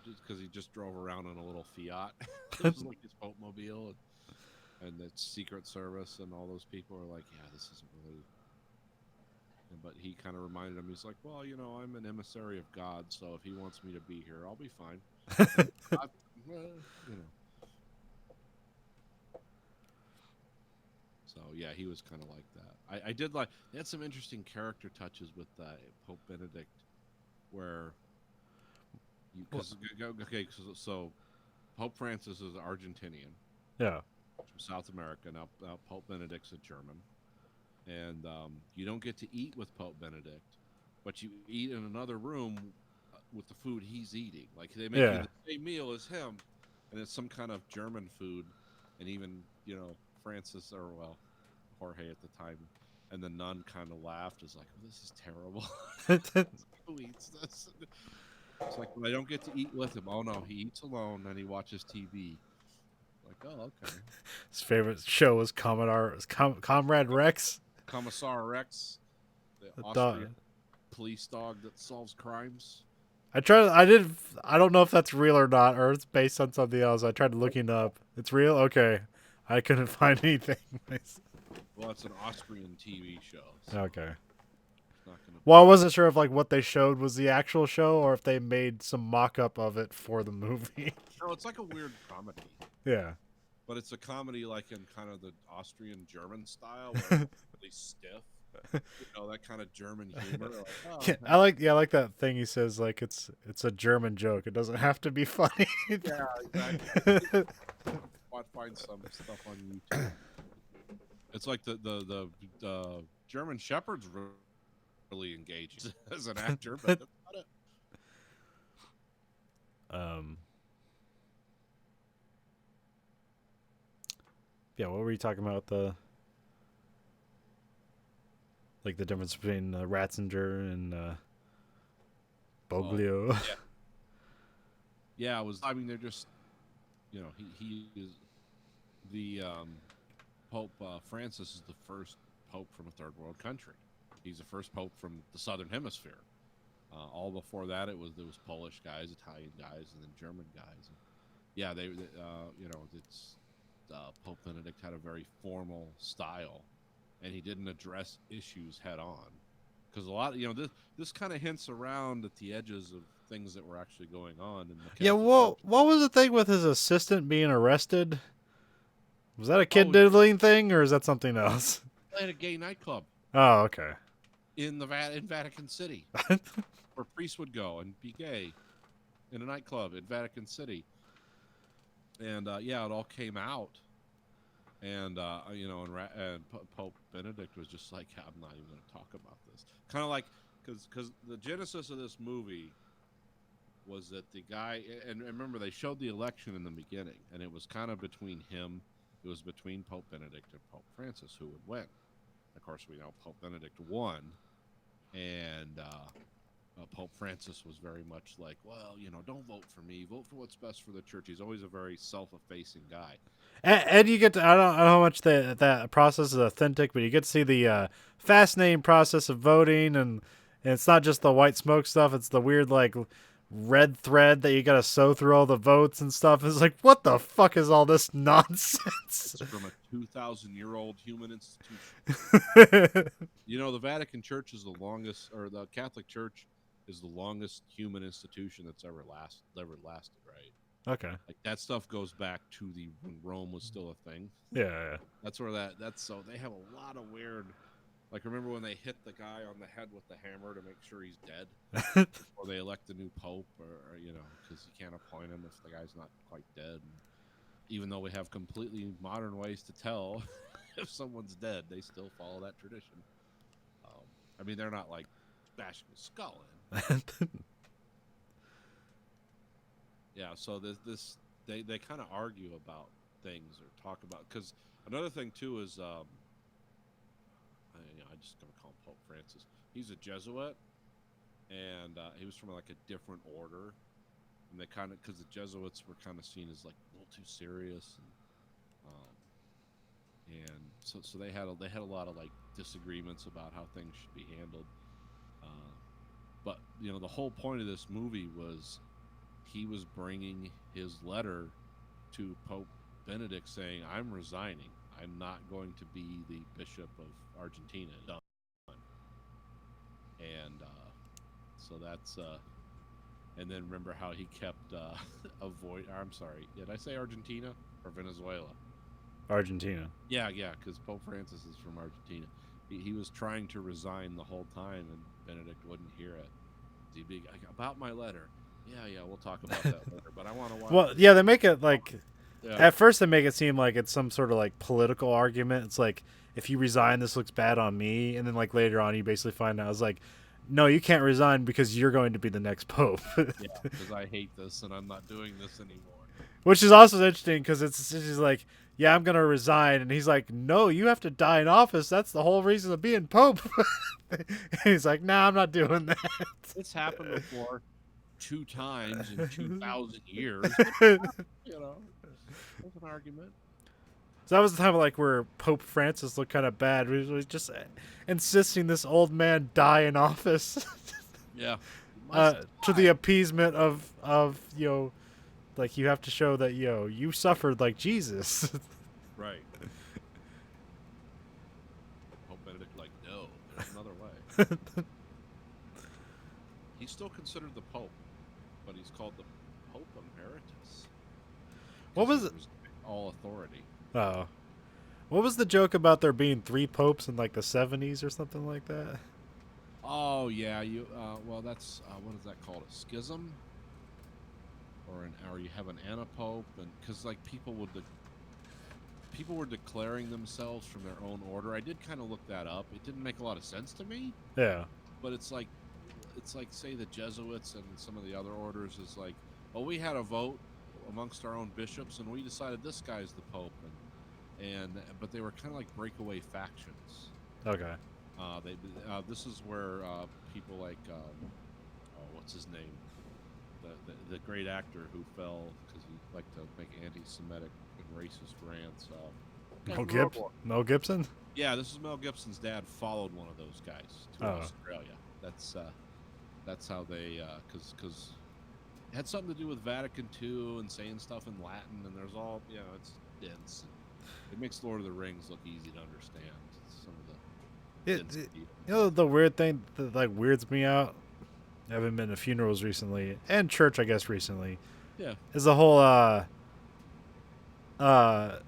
just because he just drove around in a little Fiat, it was like his Pope mobile, and the Secret Service and all those people are like, yeah, this isn't really. But he kind of reminded him, he's like, well, you know, I'm an emissary of God, so if he wants me to be here, I'll be fine. Well, you know. So yeah, he was kind of like that. I did like. They had some interesting character touches with Pope Benedict, where you so Pope Francis is Argentinian Yeah. from South America. Now Pope Benedict's a German, and you don't get to eat with Pope Benedict, but you eat in another room with the food he's eating. Like they make you the same meal as him, and it's some kind of German food, and even Francis or Jorge at the time, and the nun kind of laughed. Is like, oh, this is terrible. Who eats this? It's like, well, I don't get to eat with him. Oh no, he eats alone and he watches TV. Like, oh, okay. His favorite show was Comrade Rex. Commissar Rex, the Dog. Austrian police dog that solves crimes. I don't know if that's real or not, or it's based on something else. I tried looking it up. It's real? Okay. I couldn't find anything. Well, it's an Austrian TV show. So Okay. it's not gonna Well, I wasn't sure if like what they showed was the actual show or if they made some mock-up of it for the movie. No, it's like a weird comedy. Yeah. But it's a comedy like in kind of the Austrian German style, where it's really stiff. That kind of German humor. Like, oh, Yeah, I like that thing he says, like it's a German joke. It doesn't have to be funny. yeah, exactly. Find some stuff on YouTube. It's like the German Shepherd's really engaging as an actor, but that's about it. Yeah, what were you talking about? The difference between Ratzinger and Boglio. Yeah, it was. I mean, they're just, he is the Pope Francis is the first pope from a third world country. He's the first pope from the southern hemisphere. All before that, there was Polish guys, Italian guys, and then German guys. And yeah, it's Pope Benedict had a very formal style, and he didn't address issues head on. Because a lot, this kind of hints around at the edges of things that were actually going on. In the Yeah, Catholic Church. what was the thing with his assistant being arrested? Was that a kid diddling thing, or is that something else? They had a gay nightclub Oh, okay. in Vatican City, where priests would go and be gay in a nightclub in Vatican City. And it all came out, and and Pope Benedict was just like, I'm not even going to talk about this. Kind of like, because the genesis of this movie was that the guy, and remember they showed the election in the beginning, and it was kind of between him. It was between Pope Benedict and Pope Francis who would win. Of course, we know Pope Benedict won, and Pope Francis was very much like, well, don't vote for me. Vote for what's best for the church. He's always a very self-effacing guy. And you get to, I don't know how much that process is authentic, but you get to see the fascinating process of voting, and it's not just the white smoke stuff. It's the weird like red thread that you got to sew through all the votes and stuff. It's like, what the fuck is all this nonsense? It's from a 2,000-year-old human institution. The Vatican Church is the longest, or the Catholic Church is the longest human institution that's ever lasted, right? Okay. Like that stuff goes back to when Rome was still a thing. Yeah. That's where that's so they have a lot of weird. Like, remember when they hit the guy on the head with the hammer to make sure he's dead, or they elect a new pope, or because you can't appoint him if the guy's not quite dead. even though we have completely modern ways to tell if someone's dead, they still follow that tradition. I mean, they're not like bashing his skull in. Yeah, so they kind of argue about things or talk about, because another thing too is I just gonna call him Pope Francis. He's a Jesuit, and he was from like a different order, and they kind of, because the Jesuits were kind of seen as like a little too serious, and so they had a lot of like disagreements about how things should be handled. But the whole point of this movie was he was bringing his letter to Pope Benedict saying, "I'm resigning. I'm not going to be the Bishop of Argentina." Done. And so that's and then remember how he kept I'm sorry, did I say Argentina or Venezuela? Argentina. Yeah, because Pope Francis is from Argentina. He was trying to resign the whole time, and Benedict wouldn't hear it. He'd be like, "About my letter." Yeah, we'll talk about that later. But I want to watch. Well, yeah, they make it like Yeah. at first they make it seem like it's some sort of like political argument. It's like, if you resign, this looks bad on me, and then like later on, you basically find out it's like, no, you can't resign because you're going to be the next pope. Yeah, because I hate this and I'm not doing this anymore. Which is also interesting because it's just like, yeah, I'm gonna resign, and he's like, no, you have to die in office. That's the whole reason of being pope. And he's like, nah, I'm not doing that. It's happened before 2 times in 2,000 years. There's an argument. So that was the time like where Pope Francis looked kind of bad. He was just insisting this old man die in office. Yeah. To the appeasement of like, you have to show that you suffered like Jesus. Right. Pope Benedict like, no, there's another way. He's still considered the Pope, but he's called the Pope Emeritus. What was it? All authority. Oh. What was the joke about there being 3 popes in like the 70s or something like that? Oh yeah, well that's what is that called? A schism, or you have an antipope, and because like people were declaring themselves from their own order. I did kind of look that up. It didn't make a lot of sense to me. Yeah. But it's like say the Jesuits and some of the other orders is like, well, we had a vote amongst our own bishops and we decided this guy's the pope, but they were kind of like breakaway factions. Okay. This is where people like what's his name, the great actor who fell because he liked to make anti-Semitic and racist rants. Mel Gibson. Yeah, this is Mel Gibson's dad. Followed one of those guys to Australia. That's how they because it had something to do with Vatican II and saying stuff in Latin, and there's all it's dense. It makes Lord of the Rings look easy to understand. Some of the The weird thing that like weirds me out, I haven't been to funerals recently, and church I guess recently. Yeah. Is the whole where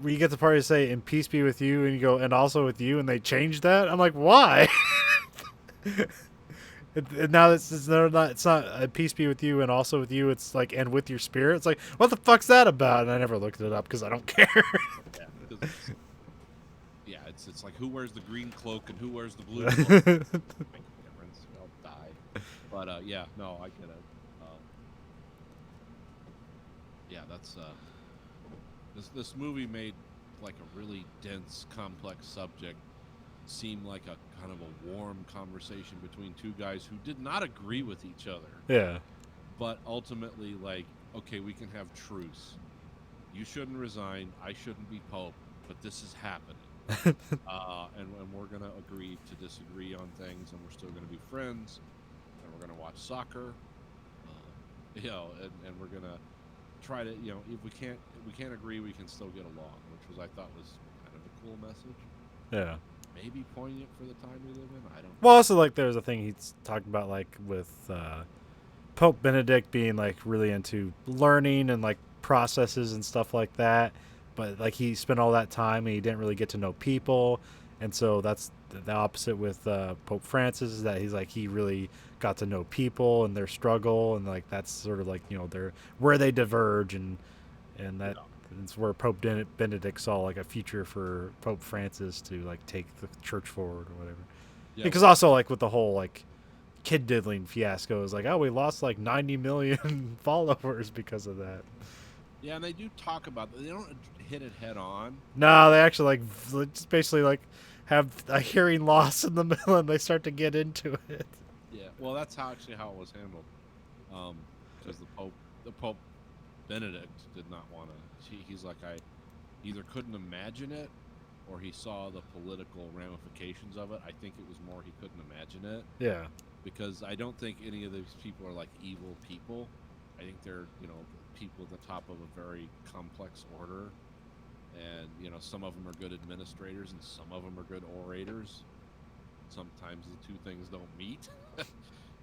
you get the party to say "and peace be with you," and you go "and also with you," and they change that. I'm like, why? Now it's not "peace be with you" and also with you. It's like "and with your spirit." It's like, what the fuck's that about? And I never looked it up because I don't care. Yeah, it's like who wears the green cloak and who wears the blue cloak. Make a difference. I'll die. But yeah, no, I get it. Yeah, that's this movie made like a really dense, complex subject seem like a kind of a warm conversation between 2 guys who did not agree with each other. Yeah. But ultimately, like, okay, we can have truce. You shouldn't resign. I shouldn't be pope. But this is happening. And we're going to agree to disagree on things, and we're still going to be friends, and we're going to watch soccer, and we're going to try to, if we can't agree, we can still get along, which I thought was kind of a cool message. Yeah. Maybe poignant for the time we live in. I don't know. Well, also like there's a thing he's talked about like with Pope Benedict being like really into learning and like processes and stuff like that, but like he spent all that time and he didn't really get to know people, and so that's the opposite with Pope Francis, is that he's like he really got to know people and their struggle, and like that's sort of like their where they diverge, and and that's where Pope Benedict saw like a future for Pope Francis to like take the church forward or whatever. Yeah, Because also like with the whole like kid diddling fiasco is like, oh, we lost like 90 million followers because of that. yeah, and they do talk about that. They don't hit it head on. No, they actually just basically like have a hearing loss in the middle and they start to get into it. Yeah, well, that's how it was handled. Because the Pope Benedict did not want to. He's like, I either couldn't imagine it, or he saw the political ramifications of it. I think it was more he couldn't imagine it, Yeah. because I don't think any of these people are like evil people. I think they're, people at the top of a very complex order, and some of them are good administrators and some of them are good orators. Sometimes the two things don't meet.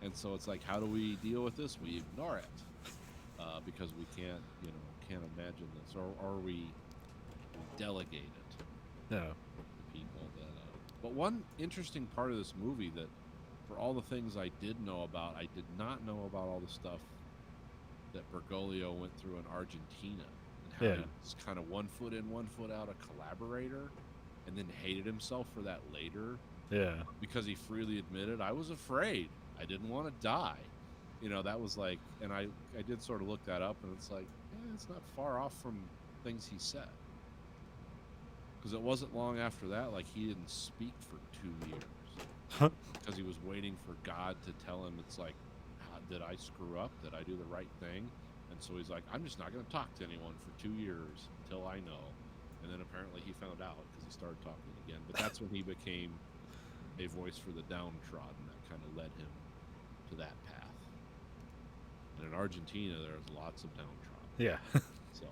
And so it's like, how do we deal with this? We ignore it, because we can't imagine this, or we delegate it No. to people. But one interesting part of this movie, that for all the things I did know about, I did not know about all the stuff that Bergoglio went through in Argentina, and how he was kind of 1 foot in, 1 foot out, a collaborator, and then hated himself for that later. Yeah. Because he freely admitted, I was afraid. I didn't want to die. That was like, and I did sort of look that up, and it's like, it's not far off from things he said. Because it wasn't long after that, like, he didn't speak for 2 years. Because he was waiting for God to tell him, it's like, did I screw up? Did I do the right thing? And so he's like, I'm just not going to talk to anyone for 2 years until I know. And then apparently he found out, because he started talking again. But that's when he became a voice for the downtrodden. That kind of led him to that path. And in Argentina, there's lots of downtrodden. Yeah. So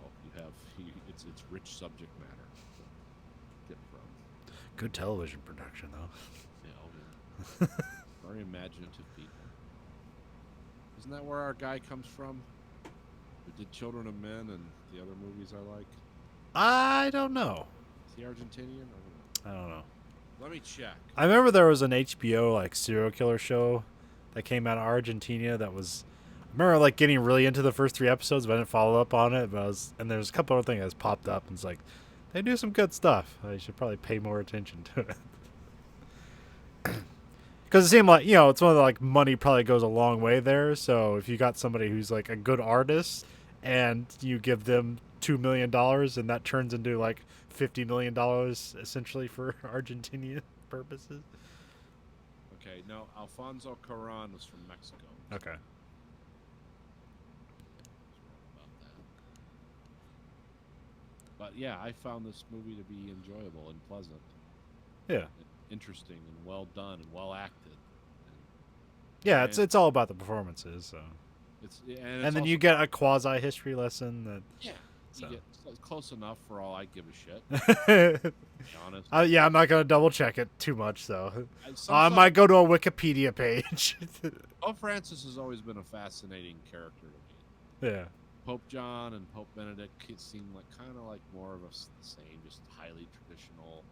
it's rich subject matter to get from. Good television production though. Yeah, very imaginative people. Isn't that where our guy comes from? Who did Children of Men and the other movies I like? I don't know. Is he Argentinian? I don't know. Let me check. I remember there was an HBO like serial killer show that came out of Argentina that was. I remember like getting really into the first 3 episodes, but I didn't follow up on it. And there's a couple other things that's popped up, and it's like they do some good stuff. I should probably pay more attention to it. Because it seemed like, it's one of the, like, money probably goes a long way there. So if you got somebody who's like a good artist and you give them $2 million and that turns into like $50 million essentially for Argentinian purposes. Okay, no, Alfonso Cuarón was from Mexico. Okay. About that. But yeah, I found this movie to be enjoyable and pleasant. Yeah. Interesting and well done and well acted. Yeah, it's all about the performances. So. And then you get a quasi history lesson that. Yeah. So. You get close enough for all I give a shit. To be honest. Yeah, I'm not gonna double check it too much though. I might go to a Wikipedia page. Pope Francis has always been a fascinating character to me. Yeah. Pope John and Pope Benedict seem like kind of like more of the same, just highly traditional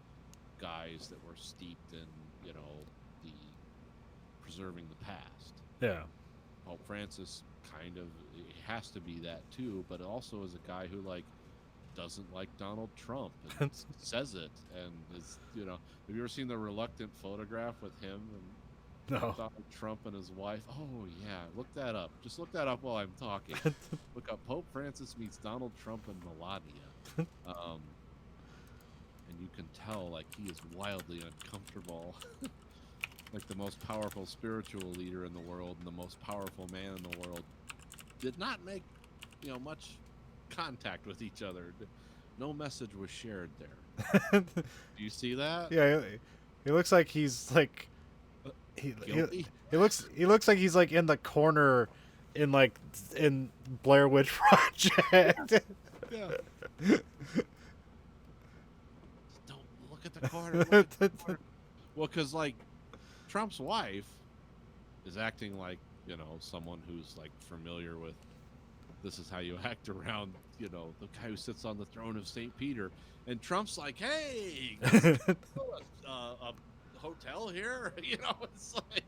guys that were steeped in, the preserving the past. Yeah. Pope Francis kind of, he has to be that too, but also is a guy who like doesn't like Donald Trump and says it, and is, have you ever seen the reluctant photograph with him and Donald Trump and his wife? Oh yeah, look that up. Just look that up while I'm talking. Look up Pope Francis meets Donald Trump and Melania. And you can tell like he is wildly uncomfortable. Like the most powerful spiritual leader in the world and the most powerful man in the world did not make, much contact with each other. No message was shared there. Do you see that? Yeah, he looks like he's like he looks like he's like in the corner in Blair Witch Project. Yeah. Don't look at the corner. Look at the corner. Well, because like Trump's wife is acting like, someone who's like familiar with this is how you act around, the guy who sits on the throne of St. Peter. And Trump's like, hey, a hotel here? It's like,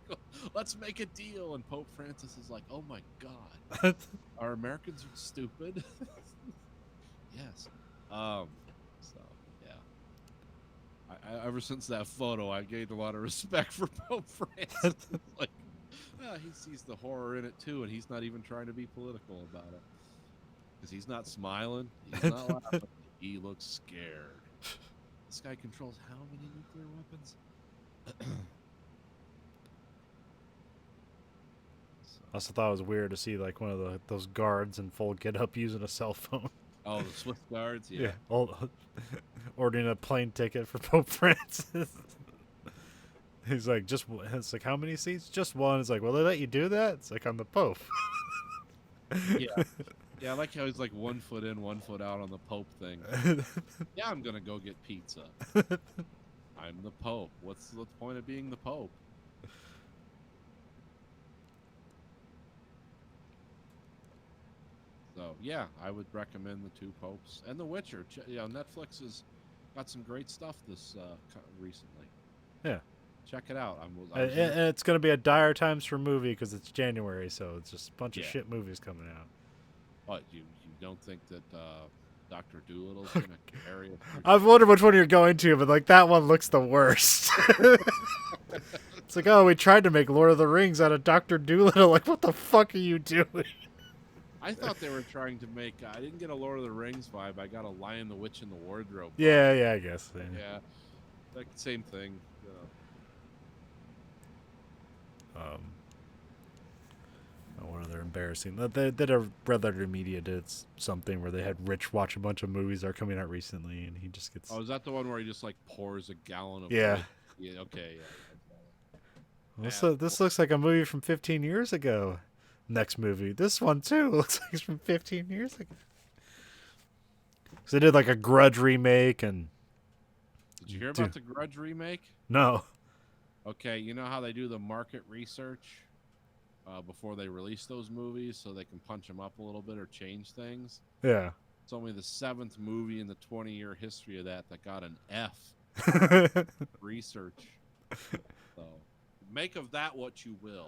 let's make a deal. And Pope Francis is like, oh my God, are Americans stupid? Yes. So yeah. Ever since that photo, I gained a lot of respect for Pope Francis. Like, he sees the horror in it too, and he's not even trying to be political about it. Because he's not smiling, he's not laughing. He looks scared. This guy controls how many nuclear weapons? I also thought it was weird to see like one of those guards in full get up using a cell phone. Oh, the Swiss guards, yeah. Ordering a plane ticket for Pope Francis. He's like, it's like, how many seats? Just one. It's like, will they let you do that? It's like, I'm the Pope. Yeah. Yeah, I like how he's like 1 foot in, 1 foot out on the Pope thing. Yeah, I'm gonna go get pizza. I'm the Pope. What's the point of being the Pope? So yeah, I would recommend the two popes and The Witcher. Netflix has got some great stuff this recently. Yeah. Check it out. And it's going to be a dire times for movie because it's January, so it's just a bunch of Yeah. shit movies coming out. What, you don't think that Dr. Doolittle's gonna carry it? I've wondered which one you're going to, but like that one looks the worst. It's like, oh, we tried to make Lord of the Rings out of Dr. Doolittle. Like, what the fuck are you doing? I thought they were trying to make. I didn't get a Lord of the Rings vibe. I got a Lion, the Witch, and the Wardrobe. Yeah, I guess. Yeah, like same thing. One other embarrassing. They did a Red Letter Media did something where they had Rich watch a bunch of movies that are coming out recently, and he just gets. Oh, is that the one where he just like pours a gallon of? Yeah. Milk? Yeah. Okay. Yeah. This looks like a movie from 15 years ago. Next movie. This one too looks like it's from 15 years ago. So they did like a Grudge remake and. Did you hear about the Grudge remake? No. Okay, you know how they do the market research before they release those movies, so they can punch them up a little bit or change things. Yeah. It's only the 7th movie in the 20-year history of that got an F. Research. So make of that what you will.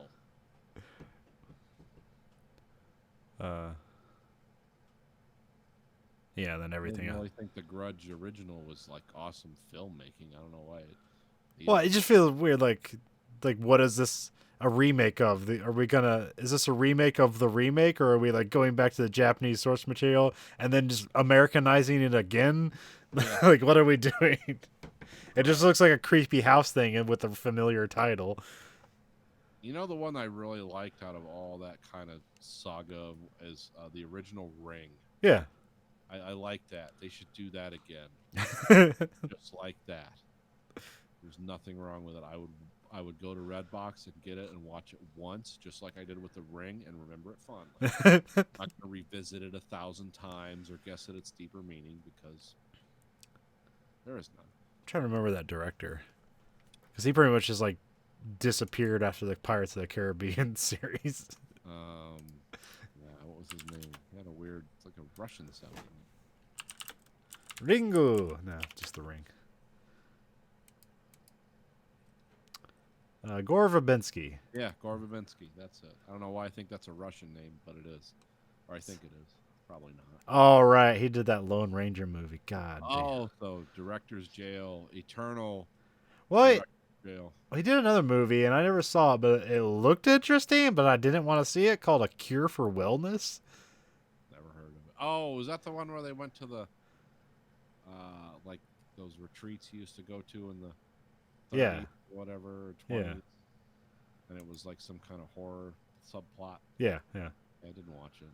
Yeah, then everything I didn't else. really think the Grudge original was like awesome filmmaking. I don't know why. Well, it just feels weird. Like what is this a remake of? Is this a remake of the remake, or are we like going back to the Japanese source material and then just Americanizing it again? Yeah. Like, what are we doing? It just looks like a creepy house thing and with a familiar title. You know, the one I really liked out of all that kind of saga is the original Ring. Yeah. I like that. They should do that again. Just like that. There's nothing wrong with it. I would go to Redbox and get it and watch it once, just like I did with the Ring, and remember it fondly. I'm not going to revisit it 1,000 times or guess at its deeper meaning because there is none. I'm trying to remember that director, because he pretty much just like disappeared after the Pirates of the Caribbean series. Yeah, what was his name? He had a weird, it's like a Russian sound. Ringo. No, just the Ring. Gore Verbinski. Yeah, Gore Verbinski. That's it. I don't know why I think that's a Russian name, but it is. Or I think it is. Probably not. Oh, right. He did that Lone Ranger movie. God damn. Oh, so Director's Jail, Eternal Well, Jail. he did another movie, and I never saw it, but it looked interesting, but I didn't want to see it, called A Cure for Wellness. Never heard of it. Oh, was that the one where they went to the, like those retreats he used to go to in the 30s, Yeah. whatever, 20s? Yeah. And it was like some kind of horror subplot. Yeah. I didn't watch it.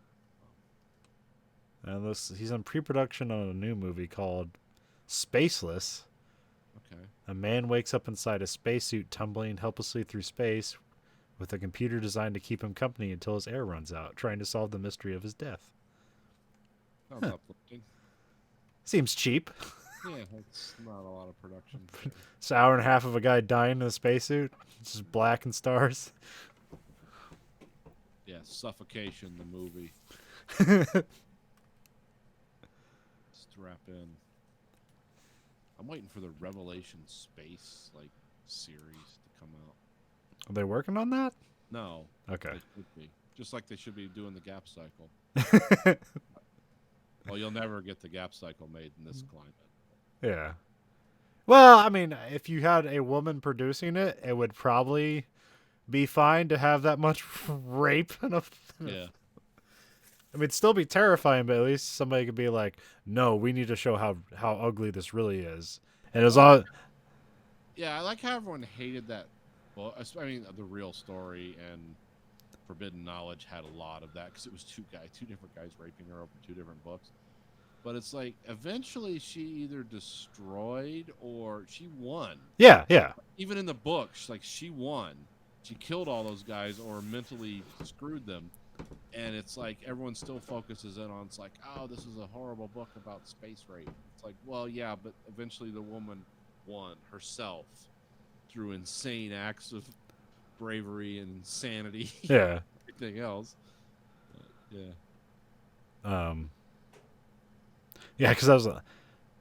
And he's in pre-production on a new movie called Spaceless. Okay. A man wakes up inside a spacesuit tumbling helplessly through space with a computer designed to keep him company until his air runs out, trying to solve the mystery of his death. Sounds uplifting. Seems cheap. Yeah, it's not a lot of production. It's an hour and a half of a guy dying in a spacesuit. It's just black and stars. Yeah, Suffocation, the movie. Strap in. I'm waiting for the Revelation Space series to come out. Are they working on that? No. Okay. They should be. Just like they should be doing the Gap Cycle. Well, you'll never get the Gap cycle made in this climate. Yeah. Well, I mean, if you had a woman producing it, it would probably be fine to have that much rape. Yeah. I mean, it'd still be terrifying, but at least somebody could be like, "No, we need to show how ugly this really is." And as long, Yeah, I like how everyone hated that. Well, I mean, the real story and Forbidden Knowledge had a lot of that because it was two different guys raping her over two different books. But it's like eventually she either destroyed or she won. yeah, yeah, Even in the books, like she won. She killed all those guys or mentally screwed them. And it's like everyone still focuses in on it's like, oh, this is a horrible book about space rape. It's like, well, yeah, but eventually the woman won herself through insane acts of bravery and insanity, yeah. everything else. But, yeah. Yeah, because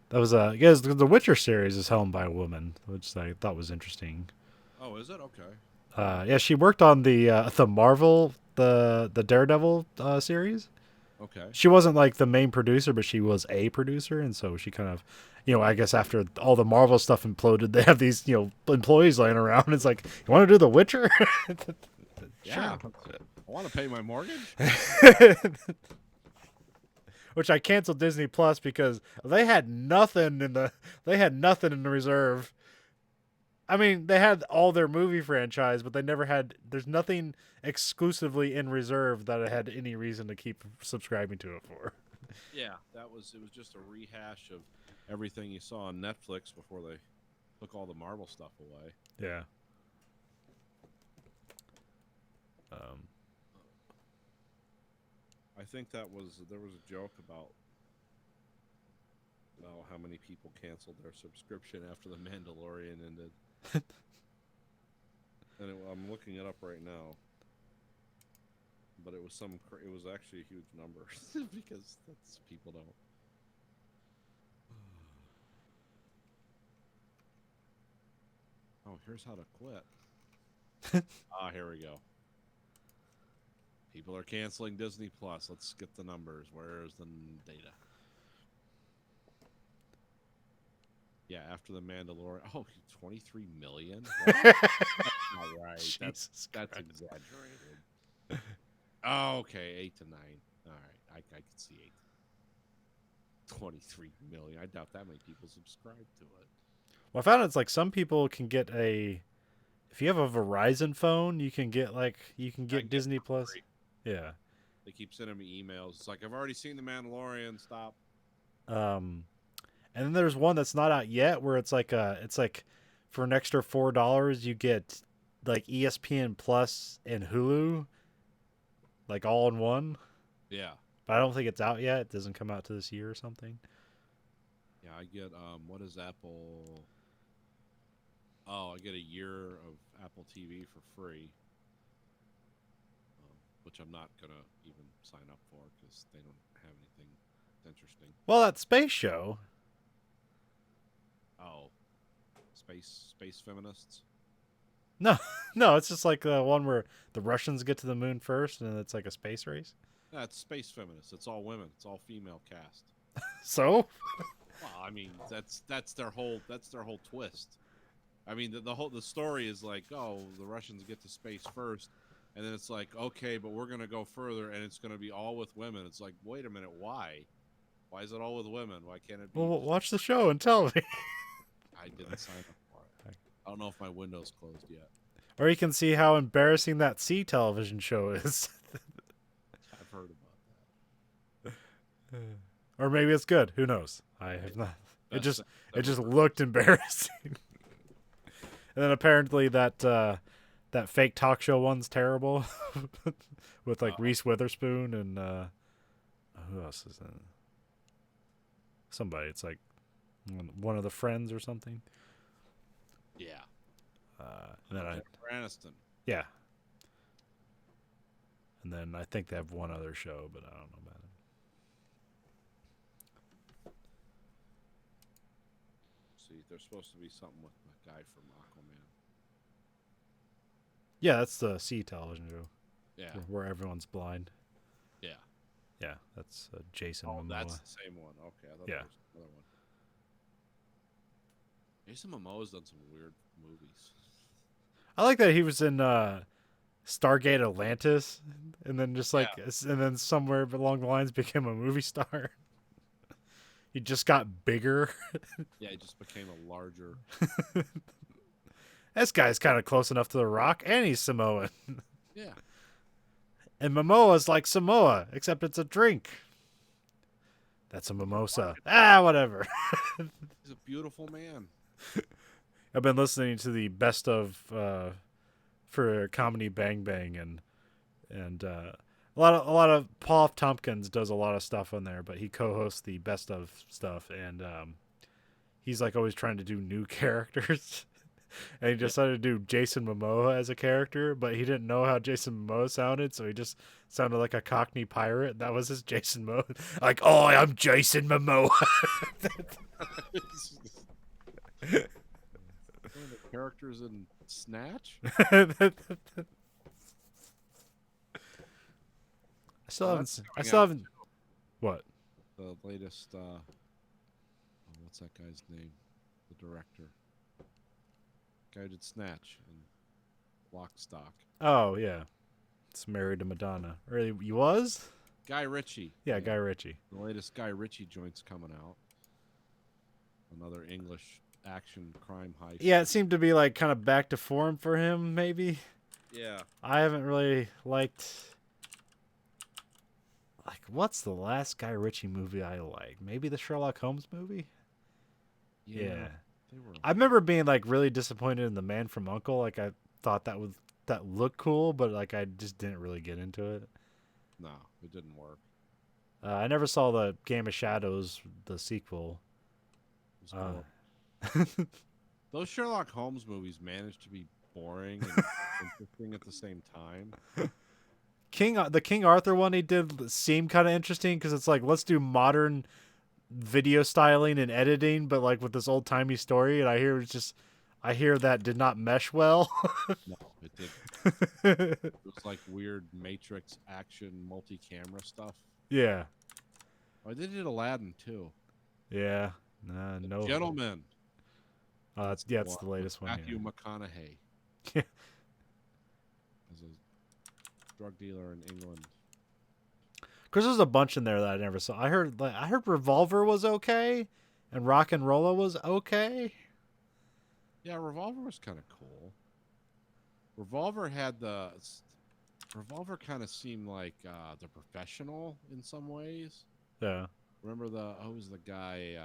because the Witcher series is helmed by a woman, which I thought was interesting. Oh, is it okay? Yeah, she worked on the Marvel the Daredevil series. Okay. She wasn't like the main producer, but she was a producer, and so she kind of, I guess after all the Marvel stuff imploded, they have these employees laying around. It's like, you want to do The Witcher? Yeah. I want to pay my mortgage. Which I canceled Disney Plus because they had nothing in the reserve. I mean, they had all their movie franchise, but they never had. There's nothing exclusively in reserve that I had any reason to keep subscribing to it for. Yeah, it was just a rehash of everything you saw on Netflix before they took all the Marvel stuff away. Yeah. I think there was a joke about how many people canceled their subscription after The Mandalorian ended. And I'm looking it up right now. But it was it was actually a huge number because that's people don't. Oh, here's how to quit. Here we go. People are canceling Disney Plus. Let's get the numbers. Where's the data? Yeah, after The Mandalorian. Oh, 23 million? What? That's not right. That's exaggerated. Oh, okay, 8 to 9. All right, I can see 8. 23 million. I doubt that many people subscribe to it. Well, I found it's like some people can get if you have a Verizon phone, you can get Disney Plus. Free. Yeah. They keep sending me emails. It's like, I've already seen The Mandalorian. Stop. And then there's one that's not out yet where it's like for an extra $4 you get like ESPN Plus and Hulu, like all in one. Yeah. But I don't think it's out yet. It doesn't come out to this year or something. Yeah, I get what is Apple? Oh, I get a year of Apple TV for free, which I'm not gonna even sign up for because they don't have anything interesting. Well, that space show. Oh, space feminists. No, no, it's just like the one where the Russians get to the moon first, and it's like a space race. Yeah, it's space feminists. It's all women. It's all female cast. So, Well, I mean, that's their whole twist. I mean, the story is like, oh, the Russians get to space first, and then it's like, okay, but we're gonna go further, and it's gonna be all with women. It's like, wait a minute, why? Why is it all with women? Why can't it be? well, watch the show and tell me. I didn't sign up for it. I don't know if my window's closed yet. Or you can see how embarrassing that C television show is. I've heard about that. Or maybe it's good. Who knows? I have not. It just looked embarrassing. And then apparently that fake talk show one's terrible, with like Reese Witherspoon and who else is in? Somebody. It's like one of the Friends or something. Yeah. And then Jennifer Aniston. yeah. And then I think they have one other show, but I don't know about it. See, there's supposed to be something with the guy from Aquaman. Yeah, that's the C television show Yeah. where everyone's blind. Yeah. Yeah, that's Jason Oh, Momoa. that's the same one. Okay, I thought Yeah. that was another one. Jason Momoa's done some weird movies. I like that he was in Stargate Atlantis, and then just like, and then somewhere along the lines became a movie star. He just got bigger. Yeah, he just became a larger. This guy's kind of close enough to The Rock, and he's Samoan. Yeah, And Momoa's like Samoa, except it's a drink. That's a mimosa. Ah, whatever. he's a beautiful man. I've been listening to the best of for Comedy Bang Bang, and a lot of Paul F. Tompkins does a lot of stuff on there, but he co-hosts the best of stuff, and he's like always trying to do new characters. And he decided to do Jason Momoa as a character, but he didn't know how Jason Momoa sounded, so he just sounded like a Cockney pirate. That was his Jason Momoa. Like, oh, I'm Jason Momoa. One of the characters in Snatch. I still Well, haven't. that's I coming still out, haven't. What? The latest. What's that guy's name? The director. Guy who did Snatch and Lock, Stock. Oh yeah, it's Married to Madonna. Or he was? Guy Ritchie. Yeah, Guy Ritchie. The latest Guy Ritchie joint's coming out. Another English action crime heist. Yeah, it seemed to be like kind of back to form for him. Maybe Yeah. I haven't really liked. Like, what's the last Guy Ritchie movie I liked? Maybe the Sherlock Holmes movie. Yeah. They were. I remember being like really disappointed in The Man from U.N.C.L.E. Like I thought that looked cool, but like I just didn't really get into it. No, it didn't work. I never saw the Game of Shadows, the sequel. It was Uh, horrible. Those Sherlock Holmes movies managed to be boring and interesting at the same time. the King Arthur one he did seemed kind of interesting because it's like, let's do modern video styling and editing, but like with this old timey story. And I hear that did not mesh well. No, it didn't. It was like weird Matrix action multi-camera stuff. Yeah, Oh, they did Aladdin too. yeah, nah, no. Gentlemen. It's the latest one. Matthew Yeah. McConaughey. Yeah. As a drug dealer in England. Because there's a bunch in there that I never saw. I heard Revolver was okay, and Rock and Rolla was okay. Yeah, Revolver was kind of cool. Revolver kind of seemed like The Professional in some ways. Yeah, Remember who's the guy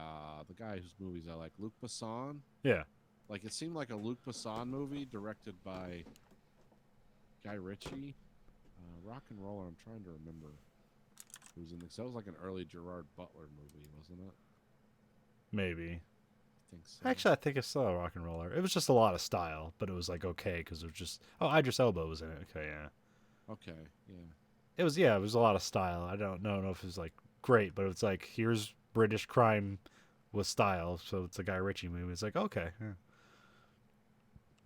whose movies I like, Luc Besson? yeah. Like it seemed like a Luc Besson movie directed by Guy Ritchie. Rock and Roller, I'm trying to remember who's in this. That was like an early Gerard Butler movie, wasn't it? Maybe. I think so. Actually, I think it's still a Rock and Roller. It was just a lot of style, but it was like okay because it was just Idris Elba was in it. Okay, yeah. Okay, yeah. It was a lot of style. I don't know if it was like great, but it's like here's British crime with style, so it's a Guy Ritchie movie. It's like okay, yeah.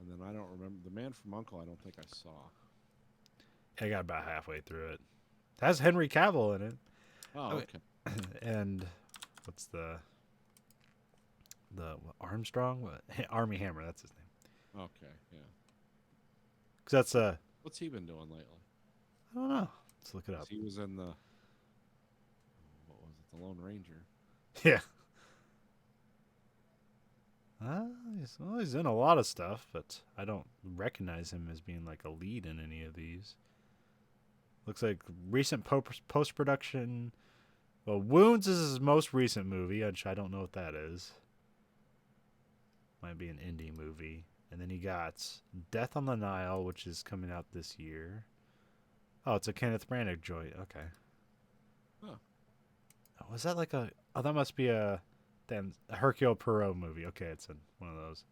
And then I don't remember The Man from U.N.C.L.E. I don't think I saw. I got about halfway through it. It has Henry Cavill in it, Oh, Oh, okay. and what's the Armstrong? What? Army Hammer. That's his name. Okay, yeah. Because that's What's he been doing lately? I don't know. Let's look it up. He was in what was it? The Lone Ranger. Yeah. He's in a lot of stuff, but I don't recognize him as being like a lead in any of these. Looks like recent post production. Well, Wounds is his most recent movie, which I don't know what that is. Might be an indie movie. And then he got Death on the Nile, which is coming out this year. Oh, it's a Kenneth Branagh joint. Okay. Huh. Oh, was that like a? Oh, that must be a Hercule Poirot movie. Okay, it's in one of those.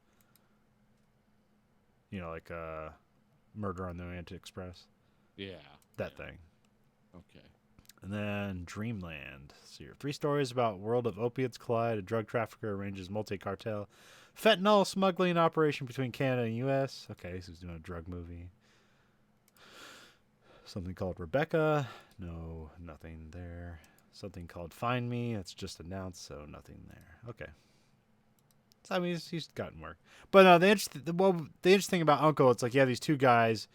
You know, like Murder on the Orient Express. Yeah. That thing. Okay. And then Dreamland. So your 3 stories about world of opiates collide. A drug trafficker arranges multi-cartel fentanyl smuggling operation between Canada and U.S. Okay, so he's doing a drug movie. Something called Rebecca. No, nothing there. Something called Find Me. It's just announced, so nothing there. Okay. So, I mean, he's gotten work. But the interesting thing about Uncle, it's like, yeah, these two guys.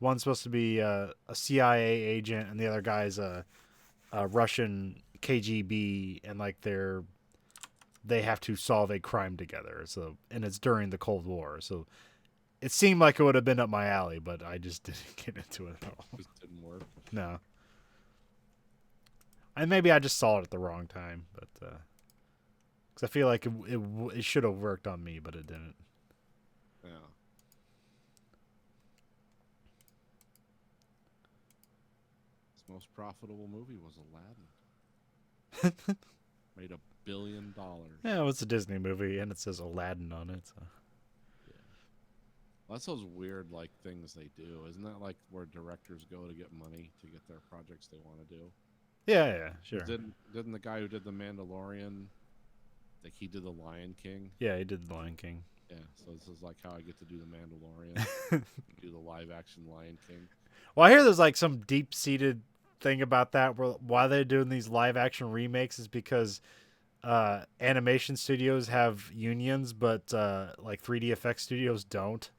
One's supposed to be a CIA agent, and the other guy's a Russian KGB, and like they have to solve a crime together. So, and it's during the Cold War. So, it seemed like it would have been up my alley, but I just didn't get into it at all. Just didn't work. No. And maybe I just saw it at the wrong time, but because I feel like it should have worked on me, but it didn't. Yeah. His most profitable movie was Aladdin. Made $1 billion. Yeah, well, it's a Disney movie, and it says Aladdin on it. So. Well, that's those weird like things they do. Isn't that like where directors go to get money to get their projects they want to do? Yeah, sure. Didn't the guy who did The Mandalorian, like he did The Lion King? Yeah, he did The Lion King. Yeah, so this is like how I get to do The Mandalorian, do the live action Lion King. Well, I hear there's like some deep seated thing about that. Why they're doing these live action remakes is because animation studios have unions, but like 3D effects studios don't.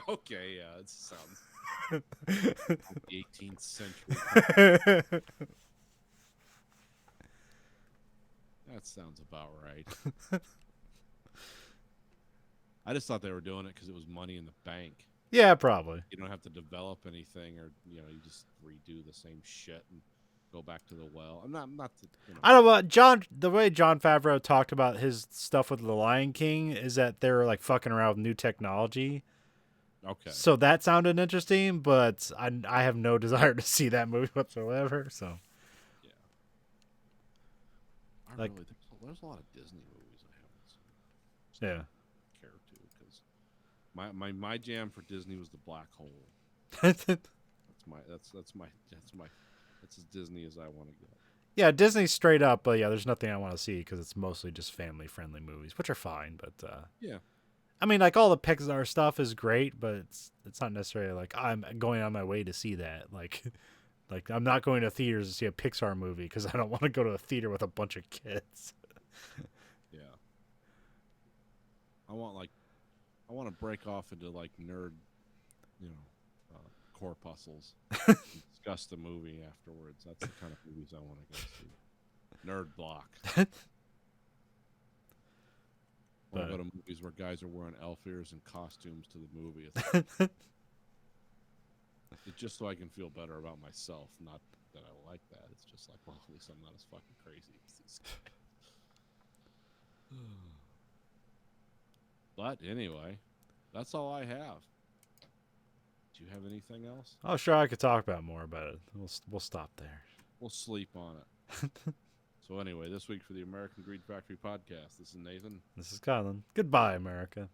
Okay, yeah, it sounds like the 18th century. That sounds about right. I just thought they were doing it because it was money in the bank. Yeah, probably. You don't have to develop anything, or you just redo the same shit and go back to the well. I'm not. I don't know. The way Jon Favreau talked about his stuff with The Lion King is that they were like fucking around with new technology. Okay. So that sounded interesting, but I have no desire to see that movie whatsoever. So. Like, there's a lot of Disney movies I haven't seen. Yeah. Care to, because my jam for Disney was The Black Hole. That's as Disney as I want to get. Yeah, Disney's straight up, but yeah, there's nothing I want to see because it's mostly just family friendly movies, which are fine. But yeah, I mean, like all the Pixar stuff is great, but it's not necessarily like I'm going on my way to see that. Like I'm not going to theaters to see a Pixar movie because I don't want to go to a theater with a bunch of kids. Yeah. I want to break off into like nerd, corpuscles. And discuss the movie afterwards. That's the kind of movies I want to go see. Nerd block. I want to go to movies where guys are wearing elf ears and costumes to the movie. It's just so I can feel better about myself. Not that I like that. It's just like, well, at least I'm not as fucking crazy as these guys. But anyway, that's all I have. Do you have anything else? Oh, sure, I could talk about more about it. We'll stop there. We'll sleep on it. So anyway, this week for the American Greed Factory podcast, this is Nathan. This is Colin. Goodbye, America.